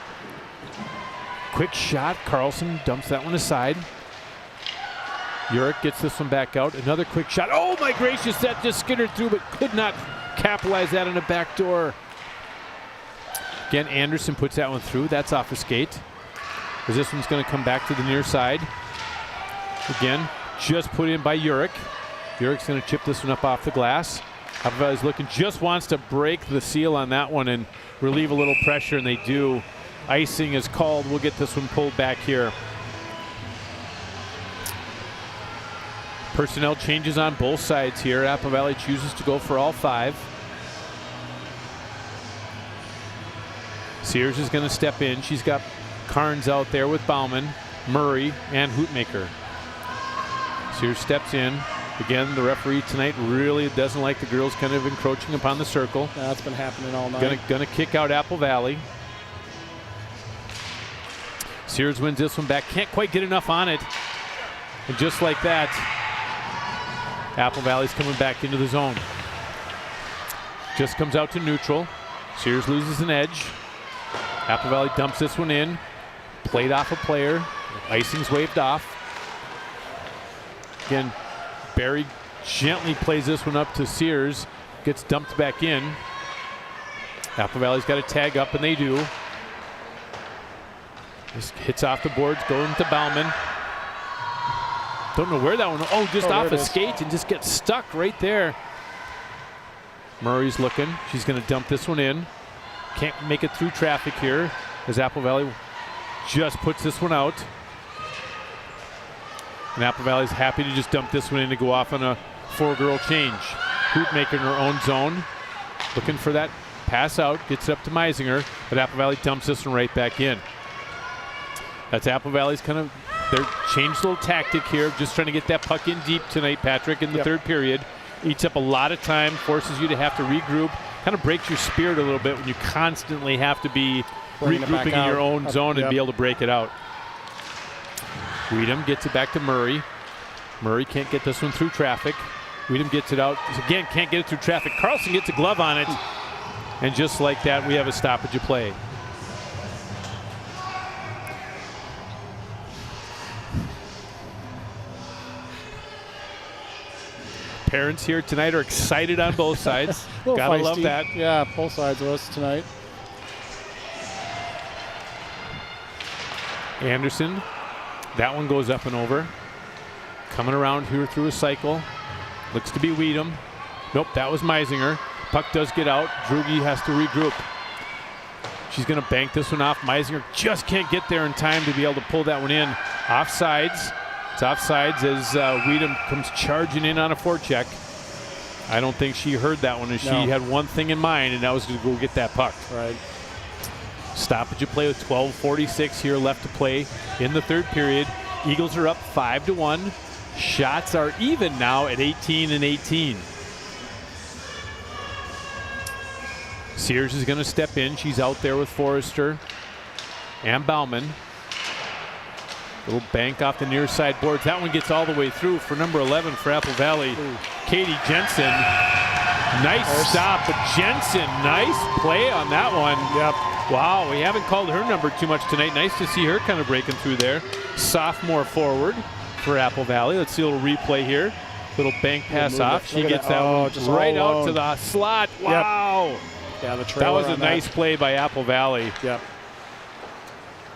Quick shot. Carlson dumps that one aside. Urick gets this one back out. Another quick shot. Oh my gracious, that just skittered through, but could not capitalize that on a back door. Again, Anderson puts that one through. That's off the skate. As this one's going to come back to the near side. Again, just put in by Urick. Urick's going to chip this one up off the glass. Apple Valley's looking, just wants to break the seal on that one and relieve a little pressure, and they do. Icing is called. We'll get this one pulled back here. Personnel changes on both sides here. Apple Valley chooses to go for all 5. Sears is going to step in. She's got Carnes out there with Bauman, Murray, and Hootmaker. Sears steps in. Again, the referee tonight really doesn't like the girls kind of encroaching upon the circle. That's been happening all night. Gonna kick out Apple Valley. Sears wins this one back. Can't quite get enough on it. And just like that, Apple Valley's coming back into the zone. Just comes out to neutral. Sears loses an edge. Apple Valley dumps this one in. Played off a player. Icing's waved off. Again, Barry gently plays this one up to Sears. Gets dumped back in. Apple Valley's got a tag up, and they do. This hits off the boards, going to Bauman. Don't know where that one, just off a skate and just gets stuck right there. Murray's looking. She's going to dump this one in. Can't make it through traffic here as Apple Valley just puts this one out. And Apple Valley's happy to just dump this one in to go off on a 4-girl change. Hootmaker in her own zone. Looking for that pass out. Gets it up to Meisinger, but Apple Valley dumps this one right back in. That's Apple Valley's kind of their changed little tactic here, just trying to get that puck in deep tonight, Patrick, in the third period. Eats up a lot of time, forces you to have to regroup, kind of breaks your spirit a little bit when you constantly have to be regrouping in your own zone and be able to break it out. Weedham gets it back to Murray. Murray can't get this one through traffic. Weedham gets it out. Again, can't get it through traffic. Carlson gets a glove on it. And just like that, we have a stoppage of play. Parents here tonight are excited on both sides. Gotta feisty. love that. Yeah, both sides of us tonight. Anderson, that one goes up and over. Coming around here through a cycle. Looks to be Weedham. Nope, that was Meisinger. Puck does get out. Drugi has to regroup. She's going to bank this one off. Meisinger just can't get there in time to be able to pull that one in. Offsides. It's offsides as Weedham comes charging in on a forecheck. I don't think she heard that one, as she had one thing in mind, and that was to go get that puck. Right. Stoppage of play with 12:46 here left to play in the third period. Eagles are up 5-1. Shots are even now at 18-18. Sears is going to step in. She's out there with Forrester and Bauman. Little bank off the near side boards. That one gets all the way through for number 11 for Apple Valley. Katie Jensen. Nice stop, but Jensen, nice play on that one. Yep. Wow, we haven't called her number too much tonight. Nice to see her kind of breaking through there. Sophomore forward for Apple Valley. Let's see a little replay here. Little bank pass off. She gets that one just right out to the slot. Wow. Yep. Yeah, the trailer that was a nice play by Apple Valley. Yep.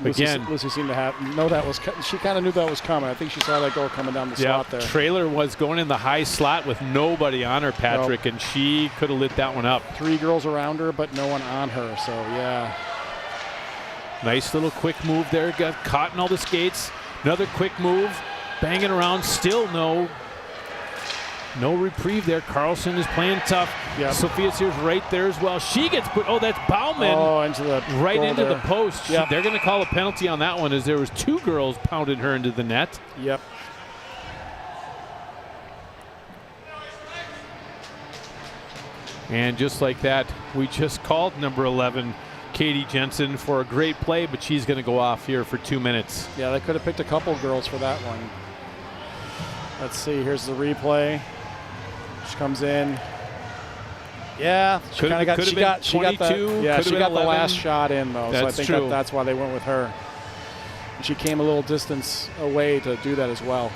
Again, Lucy seemed to know that was. She kind of knew that was coming. I think she saw that goal coming down the slot there. Trailer was going in the high slot with nobody on her, Patrick, and she could have lit that one up. 3 girls around her, but no one on her. So yeah. Nice little quick move there. Got caught in all the skates. Another quick move, banging around. Still no reprieve there. Carlson is playing tough. Yep. Sophia Sears right there as well. She gets put. Oh, that's Bauman. Oh, into the right into there. the post. Yep. They're going to call a penalty on that one, as there was 2 girls pounding her into the net. Yep. And just like that, we just called number 11, Katie Jensen, for a great play, but she's going to go off here for 2 minutes. Yeah, they could have picked a couple girls for that one. Let's see. Here's the replay. She comes in. Yeah, she kind of got. She got the last shot in though. So I think that's why they went with her. And she came a little distance away to do that as well.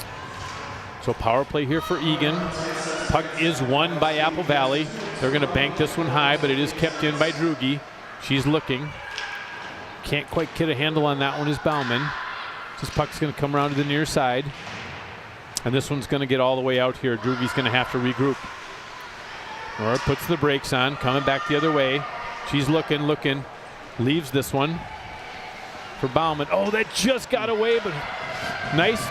So power play here for Eagan. Puck is won by Apple Valley. They're going to bank this one high, but it is kept in by Drugi. She's looking. Can't quite get a handle on that one is Bauman. This puck's going to come around to the near side. And this one's going to get all the way out here. Drugi's going to have to regroup. Nora puts the brakes on, coming back the other way. She's looking, leaves this one for Bauman. Oh, that just got away, but nice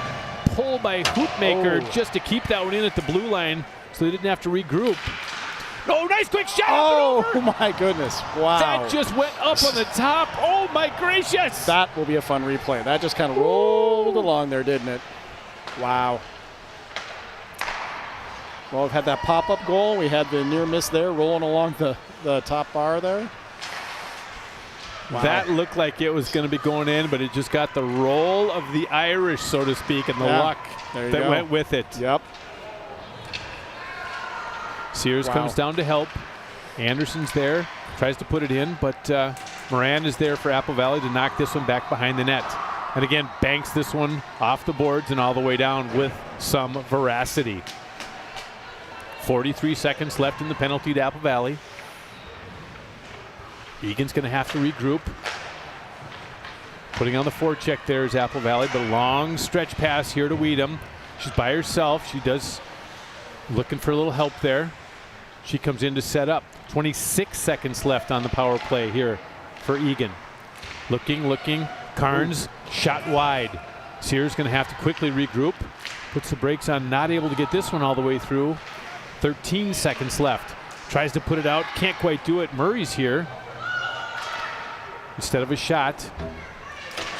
pull by Hoopmaker just to keep that one in at the blue line so they didn't have to regroup. Oh, nice quick shot. Oh, my goodness. Wow. That just went up on the top. Oh, my gracious. That will be a fun replay. That just kind of rolled along there, didn't it? Wow. Well, we've had that pop-up goal. We had the near miss there rolling along the top bar there. Wow. That looked like it was going to be going in, but it just got the roll of the Irish, so to speak, and the luck that went with it. Yep. Sears comes down to help. Anderson's there, tries to put it in, but Moran is there for Apple Valley to knock this one back behind the net. And again, banks this one off the boards and all the way down with some veracity. 43 seconds left in the penalty to Apple Valley. Eagan's going to have to regroup. Putting on the forecheck there is Apple Valley, but a long stretch pass here to Weedham. She's by herself. She does looking for a little help there. She comes in to set up. 26 seconds left on the power play here for Eagan. Looking. Carnes shot wide. Sears going to have to quickly regroup. Puts the brakes on, not able to get this one all the way through. 13 seconds left. Tries to put it out, can't quite do it. Murray's here. Instead of a shot,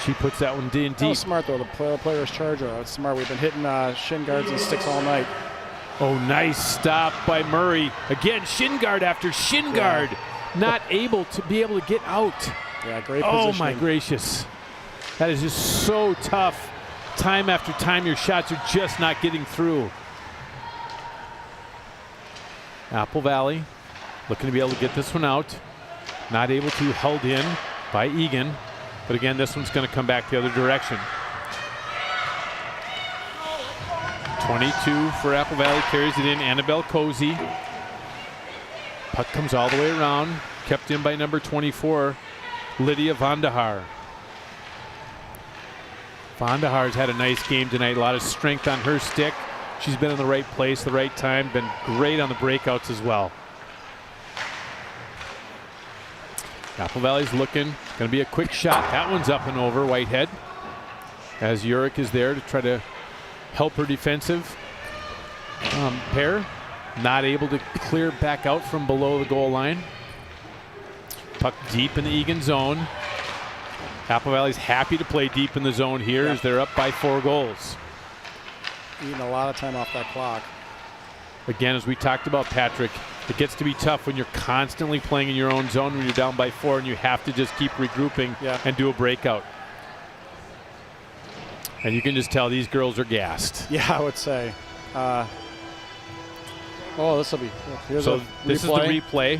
she puts that one in deep. Oh, smart though, the player's charger. That's smart. We've been hitting shin guards and sticks all night. Oh, nice stop by Murray. Again, shin guard after shin guard. Not able to get out. Yeah, great positioning. Oh my gracious. That is just so tough. Time after time, your shots are just not getting through. Apple Valley looking to be able to get this one out. Not able to, held in by Eagan. But again, this one's going to come back the other direction. 22 for Apple Valley, carries it in. Annabelle Cozy. Puck comes all the way around. Kept in by number 24, Lydia Vandahar. Vandahar's had a nice game tonight. A lot of strength on her stick. She's been in the right place, the right time. Been great on the breakouts as well. Apple Valley's looking. Going to be a quick shot. That one's up and over Whitehead. As Urick is there to try to help her defensive pair. Not able to clear back out from below the goal line. Puck deep in the Eagan zone. Apple Valley's happy to play deep in the zone here as they're up by 4 goals. Eating a lot of time off that clock. Again, as we talked about, Patrick, it gets to be tough when you're constantly playing in your own zone when you're down by 4 and you have to just keep regrouping and do a breakout. And you can just tell these girls are gassed. Yeah, I would say. Oh, this will be. Here's so this is the replay.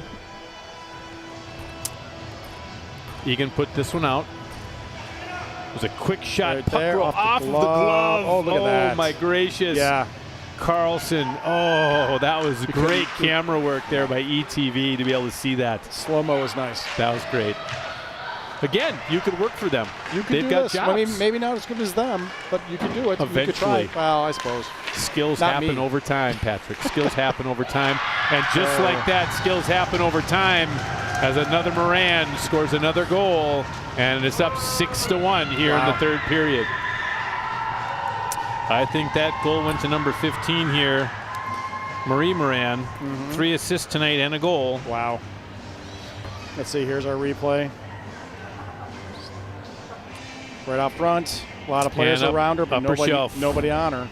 Eagan put this one out. It was a quick shot. Right puck there, off of the glove. Oh, look at that. Oh, my gracious. Yeah. Carlson. Oh, that was great camera work there by ETV to be able to see that. Slow-mo was nice. That was great. Again, you could work for them. They've got jobs. I mean, maybe not as good as them, but you could do it. Eventually. You could try. Well, I suppose. Skills happen over time, Patrick. Skills happen over time. And just like that, skills happen over time as another Moran scores another goal. And it's up 6-1 here in the third period. I think that goal went to number 15 here. Marie Moran. 3 assists tonight and a goal. Wow. Let's see, here's our replay. Right out front. A lot of players around her, but nobody on her.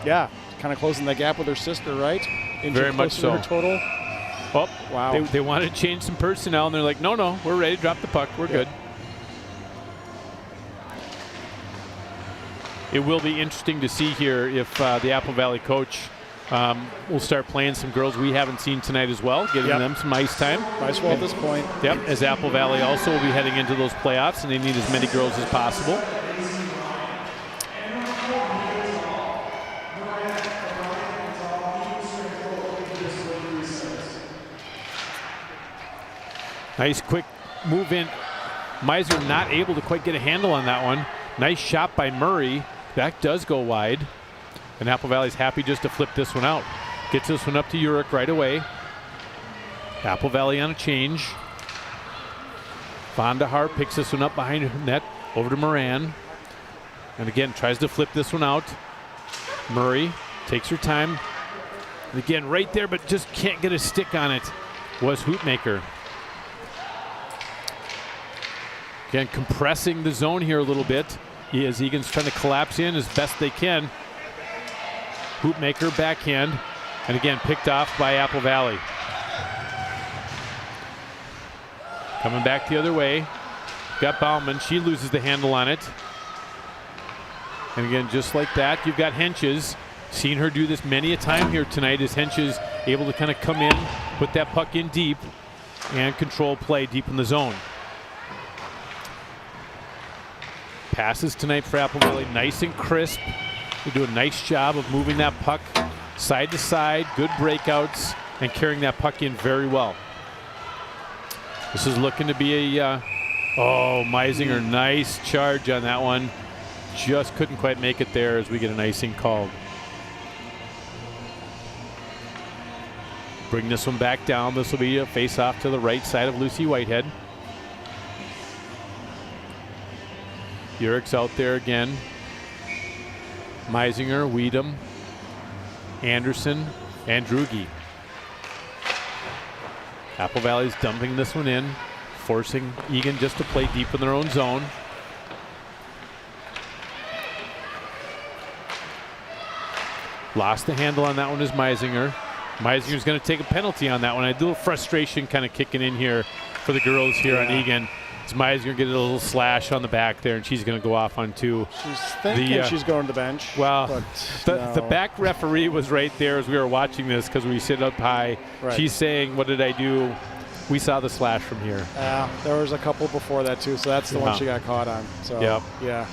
Yeah, kind of closing the gap with her sister, right? Very much so. Her total. Oh, wow. They wanted to change some personnel, and they're like, no, we're ready to drop the puck. We're good. It will be interesting to see here if the Apple Valley coach will start playing some girls we haven't seen tonight as well, giving them some ice time. Might as well at this point. Yep, as Apple Valley also will be heading into those playoffs, and they need as many girls as possible. Nice quick move in Meiser not able to quite get a handle on that one. Nice shot by Murray. That does go wide. And Apple Valley's happy just to flip this one out. Gets this one up to Urich right away. Apple Valley on a change. Vandahar picks this one up behind her net. Over to Moran. And again, tries to flip this one out. Murray takes her time. And again, right there, but just can't get a stick on it, was Hoopmaker. Again, compressing the zone here a little bit. As Egan's trying to collapse in as best they can. Hoopmaker backhand. And again, picked off by Apple Valley. Coming back the other way. Got Bauman. She loses the handle on it. And again, just like that, you've got Henches. Seen her do this many a time here tonight as Henches able to kind of come in, put that puck in deep, and control play deep in the zone. Passes tonight for Apple Valley, nice and crisp. They do a nice job of moving that puck side to side, good breakouts, and carrying that puck in very well. This is looking to be a, Meisinger, nice charge on that one. Just couldn't quite make it there as we get an icing called. Bring this one back down. This will be a face-off to the right side of Lucy Whitehead. Urich's out there again. Meisinger, Weedham, Anderson, and Drugi. Apple Valley's dumping this one in, forcing Eagan just to play deep in their own zone. Lost the handle on that one is Meisinger. Meisinger's going to take a penalty on that one. A little frustration kind of kicking in here for the girls here on Eagan. It's Meisinger get a little slash on the back there, and she's going to go off on two. She's thinking she's going to the bench. Well, but the back referee was right there as we were watching this because we sit up high. Right. She's saying, what did I do? We saw the slash from here. There was a couple before that too, so that's the one she got caught on. So yeah.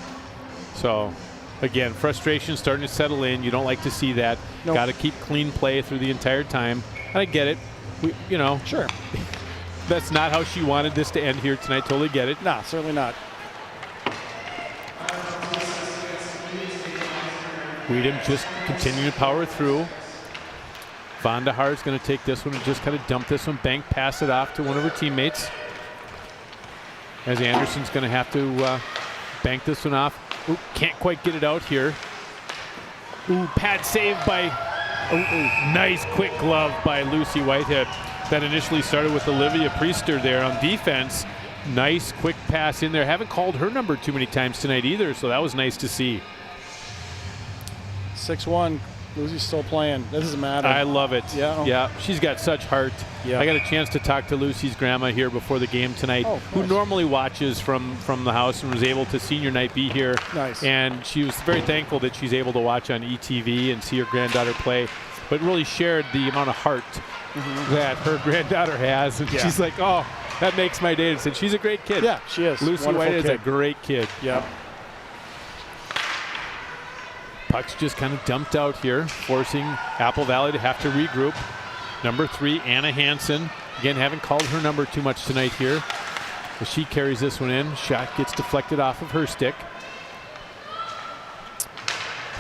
So again, frustration starting to settle in. You don't like to see that. Nope. Got to keep clean play through the entire time. And I get it. Sure. That's not how she wanted this to end here tonight. Totally get it. No, certainly not. Weedham just continuing to power through. Vandahar is going to take this one and just kind of dump this one, bank, pass it off to one of her teammates. As Anderson's going to have to bank this one off. Ooh, can't quite get it out here. Ooh, pad save by, nice quick glove by Lucy Whitehead. That initially started with Olivia Priester there on defense. Nice quick pass in there. Haven't called her number too many times tonight either, so that was nice to see. 6-1. Lucy's still playing. That doesn't matter. I love it. Yeah. She's got such heart. Yeah. I got a chance to talk to Lucy's grandma here before the game tonight, who normally watches from the house and was able to senior night be here. Nice. And she was very thankful that she's able to watch on ETV and see her granddaughter play, but really shared the amount of heart that her granddaughter has. And she's like, oh, that makes my day. And said, she's a great kid. Yeah, she is. Lucy White is a great kid. Yep. Puck's just kind of dumped out here, forcing Apple Valley to have to regroup. Number 3, Anna Hansen. Again, haven't called her number too much tonight here. But she carries this one in. Shot gets deflected off of her stick.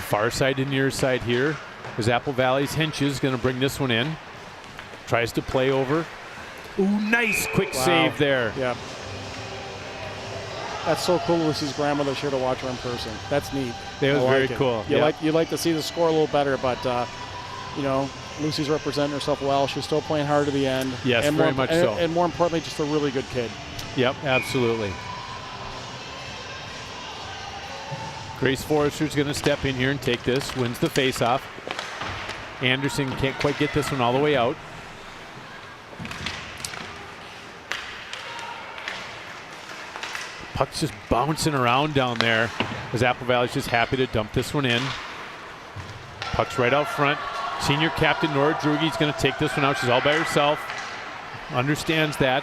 Far side to near side here. As Apple Valley's Henches going to bring this one in. Tries to play over. Ooh, nice quick save there. Yeah. That's so cool. Lucy's grandmother's here to watch her in person. That's neat. That was very cool. You'd like to see the score a little better, but Lucy's representing herself well. She's still playing hard to the end. Yes, and very much so. And more importantly, just a really good kid. Yep, absolutely. Grace Forrester's going to step in here and take this. Wins the faceoff. Anderson can't quite get this one all the way out. Puck's just bouncing around down there as Apple Valley's just happy to dump this one in. Puck's right out front. Senior captain Nora Drugi's going to take this one out. She's all by herself. Understands that.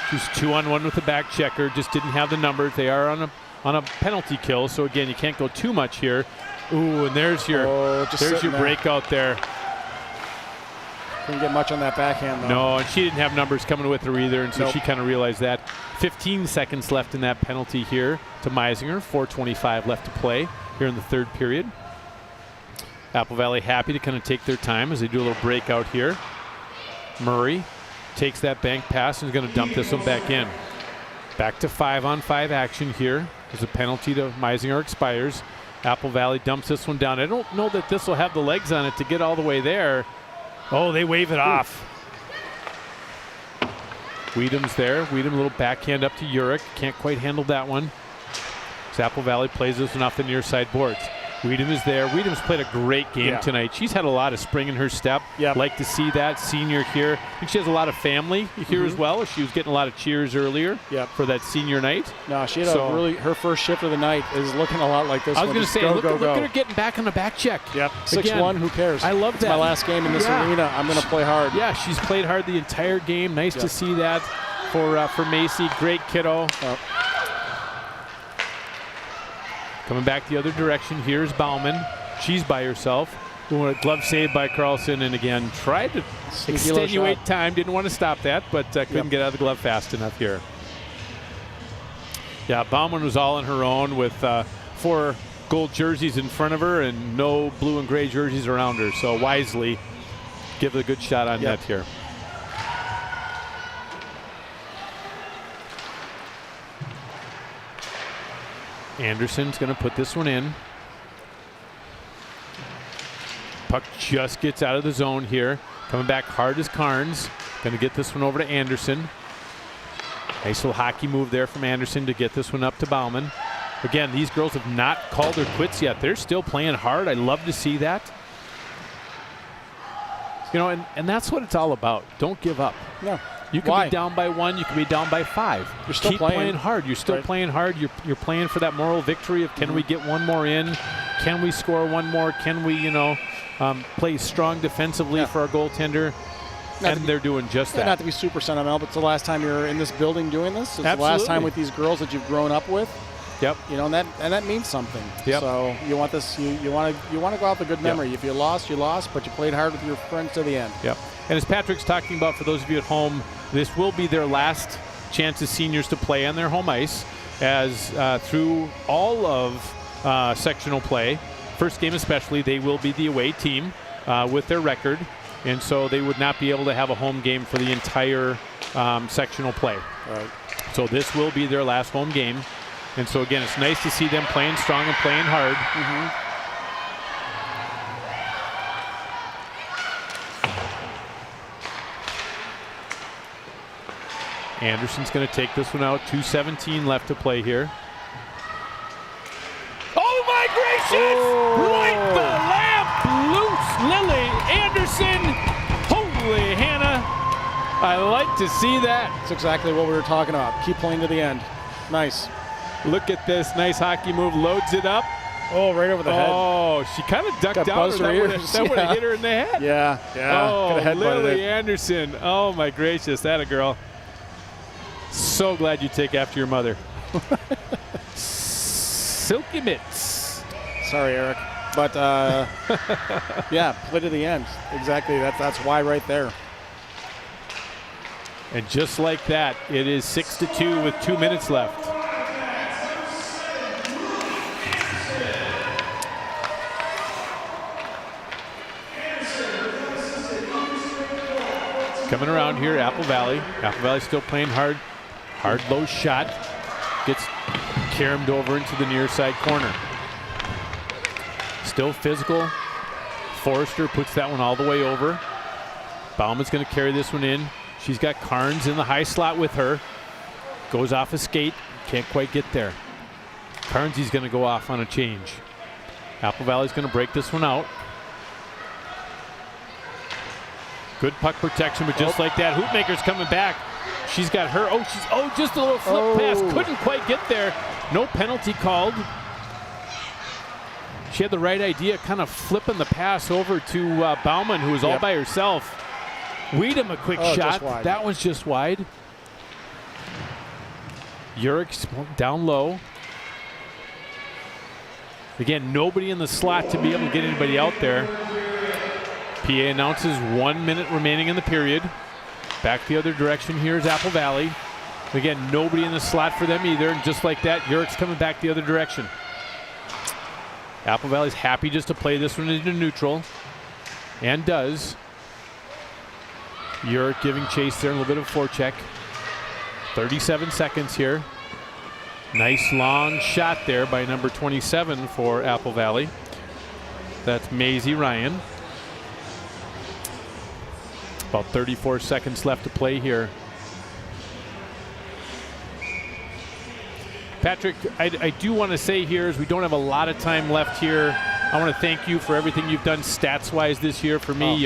She's 2-on-1 with the back checker. Just didn't have the numbers. They are on a penalty kill. So again, you can't go too much here. Ooh, and there's your breakout there. Couldn't get much on that backhand though. No, and she didn't have numbers coming with her either, and so she kind of realized that. 15 seconds left in that penalty here to Meisinger. 4:25 left to play here in the third period. Apple Valley happy to kind of take their time as they do a little breakout here. Murray takes that bank pass and is going to dump this one back in. Back to 5-on-5 action here as a penalty to Meisinger expires. Apple Valley dumps this one down. I don't know that this will have the legs on it to get all the way there. Oh, they wave it off. Weedham's there. Weedham, a little backhand up to Urich. Can't quite handle that one. So Apple Valley plays this one off the near side boards. Weedham is there. Weedham's played a great game tonight. She's had a lot of spring in her step. Like to see that. Senior here. I think she has a lot of family here as well. She was getting a lot of cheers earlier for that senior night. No, she had a really, her first shift of the night is looking a lot like this. I was going to say, look at her getting back on the back check. 6-1, who cares? I love it's that. my last game in this arena. I'm going to play hard. Yeah, she's played hard the entire game. Nice to see that for Macy. Great kiddo. Coming back the other direction, here's Bauman. She's by herself. Glove saved by Carlson, and again, tried to extenuate time. Didn't want to stop that, but couldn't get out of the glove fast enough here. Yeah, Bauman was all on her own with 4 gold jerseys in front of her and no blue and gray jerseys around her. So wisely, give it a good shot on net here. Anderson's going to put this one in. Puck just gets out of the zone here. Coming back hard as Carnes. Going to get this one over to Anderson. Nice little hockey move there from Anderson to get this one up to Bauman. Again, these girls have not called their quits yet. They're still playing hard. I love to see that. You know, and that's what it's all about. Don't give up. No. You can be down by 1, you can be down by 5. You're still Keep playing hard. You're still playing hard. You're playing for that moral victory of can we get one more in? Can we score one more? Can we, play strong defensively for our goaltender? And they're doing just that. Not to be super sentimental, but it's the last time you're in this building doing this. It's the last time with these girls that you've grown up with. Yep. You know, and that means something. Yep. So you want this. You want to go out with a good memory. If you lost, you lost, but you played hard with your friends to the end. Yep. And as Patrick's talking about, for those of you at home, this will be their last chance as seniors to play on their home ice, as through all of sectional play, first game especially, they will be the away team with their record, and so they would not be able to have a home game for the entire sectional play. Right. So this will be their last home game, and so again, it's nice to see them playing strong and playing hard. Anderson's going to take this one out. 2:17 left to play here. Oh my gracious! Light the lamp loose, Lily Anderson. Holy Hannah! I like to see that. That's exactly what we were talking about. Keep playing to the end. Nice. Look at this nice hockey move. Loads it up. Oh, right over the head. Oh, she kind of ducked down. That would have hit her in the head. Yeah. Oh, Lily Anderson. Oh my gracious, that a girl. So glad you take after your mother. Silky mitts. Sorry, Eric. But, yeah, play to the end. Exactly. That's why right there. And just like that, it is 6-2 with 2 minutes left. Coming around here, Apple Valley. Apple Valley still playing hard. Hard low shot. Gets caromed over into the near side corner. Still physical. Forrester puts that one all the way over. Bauman's going to carry this one in. She's got Carnes in the high slot with her. Goes off a skate. Can't quite get there. Carnes going to go off on a change. Apple Valley's going to break this one out. Good puck protection, but just like that, Hoopmaker's coming back. She's got her. Just a little flip pass. Couldn't quite get there. No penalty called. She had the right idea, kind of flipping the pass over to Bauman, who was all by herself. Weedham, a quick shot. That one's just wide. Urich down low. Again, nobody in the slot to be able to get anybody out there. PA announces 1 minute remaining in the period. Back the other direction here is Apple Valley. Again, nobody in the slot for them either. And just like that, Yurik's coming back the other direction. Apple Valley's happy just to play this one into neutral. And does. Yurik giving chase there, a little bit of forecheck. 37 seconds here. Nice long shot there by number 27 for Apple Valley. That's Maisie Ryan. About 34 seconds left to play here. Patrick, I do want to say here, as we don't have a lot of time left here, I want to thank you for everything you've done stats-wise this year for me.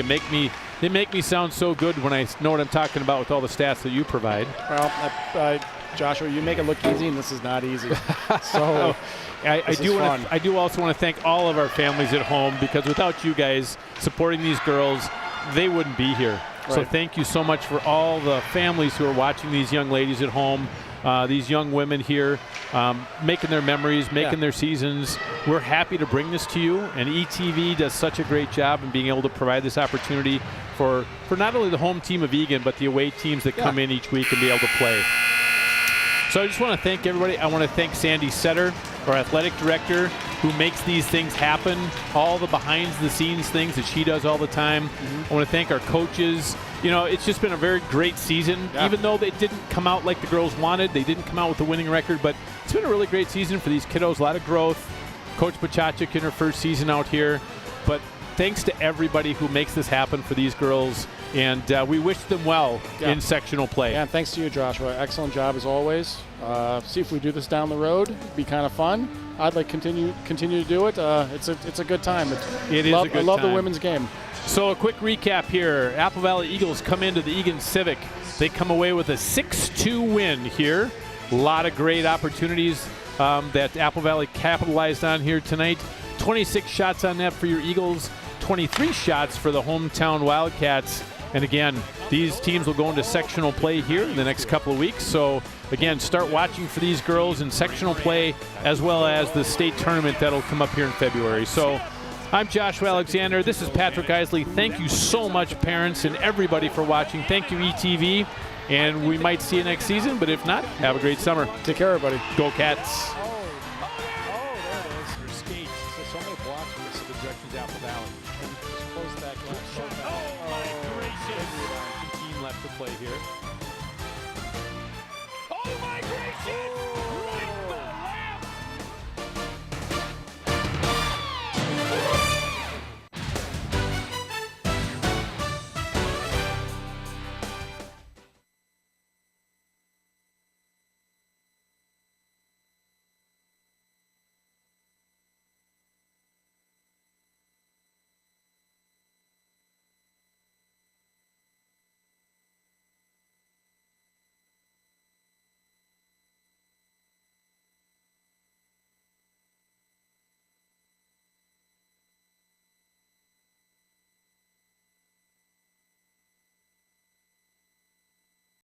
They make me sound so good when I know what I'm talking about with all the stats that you provide. Well, Joshua, you make it look easy, and this is not easy. So I do also want to thank all of our families at home, because without you guys supporting these girls, they wouldn't be here. Right. So thank you so much for all the families who are watching these young ladies at home. These young women here making their memories, making their seasons. We're happy to bring this to you, and ETV does such a great job in being able to provide this opportunity for not only the home team of Eagan, but the away teams that come in each week and be able to play. So I just want to thank everybody. I want to thank Sandy Setter, our athletic director, who makes these things happen, all the behind-the-scenes things that she does all the time. I want to thank our coaches. You know, it's just been a very great season. Even though they didn't come out like the girls wanted, they didn't come out with a winning record, but it's been a really great season for these kiddos. A lot of growth. Coach Pachachik in her first season out here. But thanks to everybody who makes this happen for these girls, and we wish them well in sectional play. Yeah, and thanks to you, Joshua. Excellent job as always. See if we do this down the road. It'd be kind of fun. I'd like continue to do it. It's a good time. I love the women's game. So a quick recap here. Apple Valley Eagles come into the Eagan Civic. They come away with a 6-2 win here. A lot of great opportunities that Apple Valley capitalized on here tonight. 26 shots on net for your Eagles, 23 shots for the hometown Wildcats. And again, these teams will go into sectional play here in the next couple of weeks. So again, start watching for these girls in sectional play, as well as the state tournament that'll come up here in February. So I'm Joshua Alexander. This is Patrick Isley. Thank you so much, parents and everybody, for watching. Thank you, ETV. And we might see you next season, but if not, have a great summer. Take care, everybody. Go Cats. Left to play here. Oh my gracious!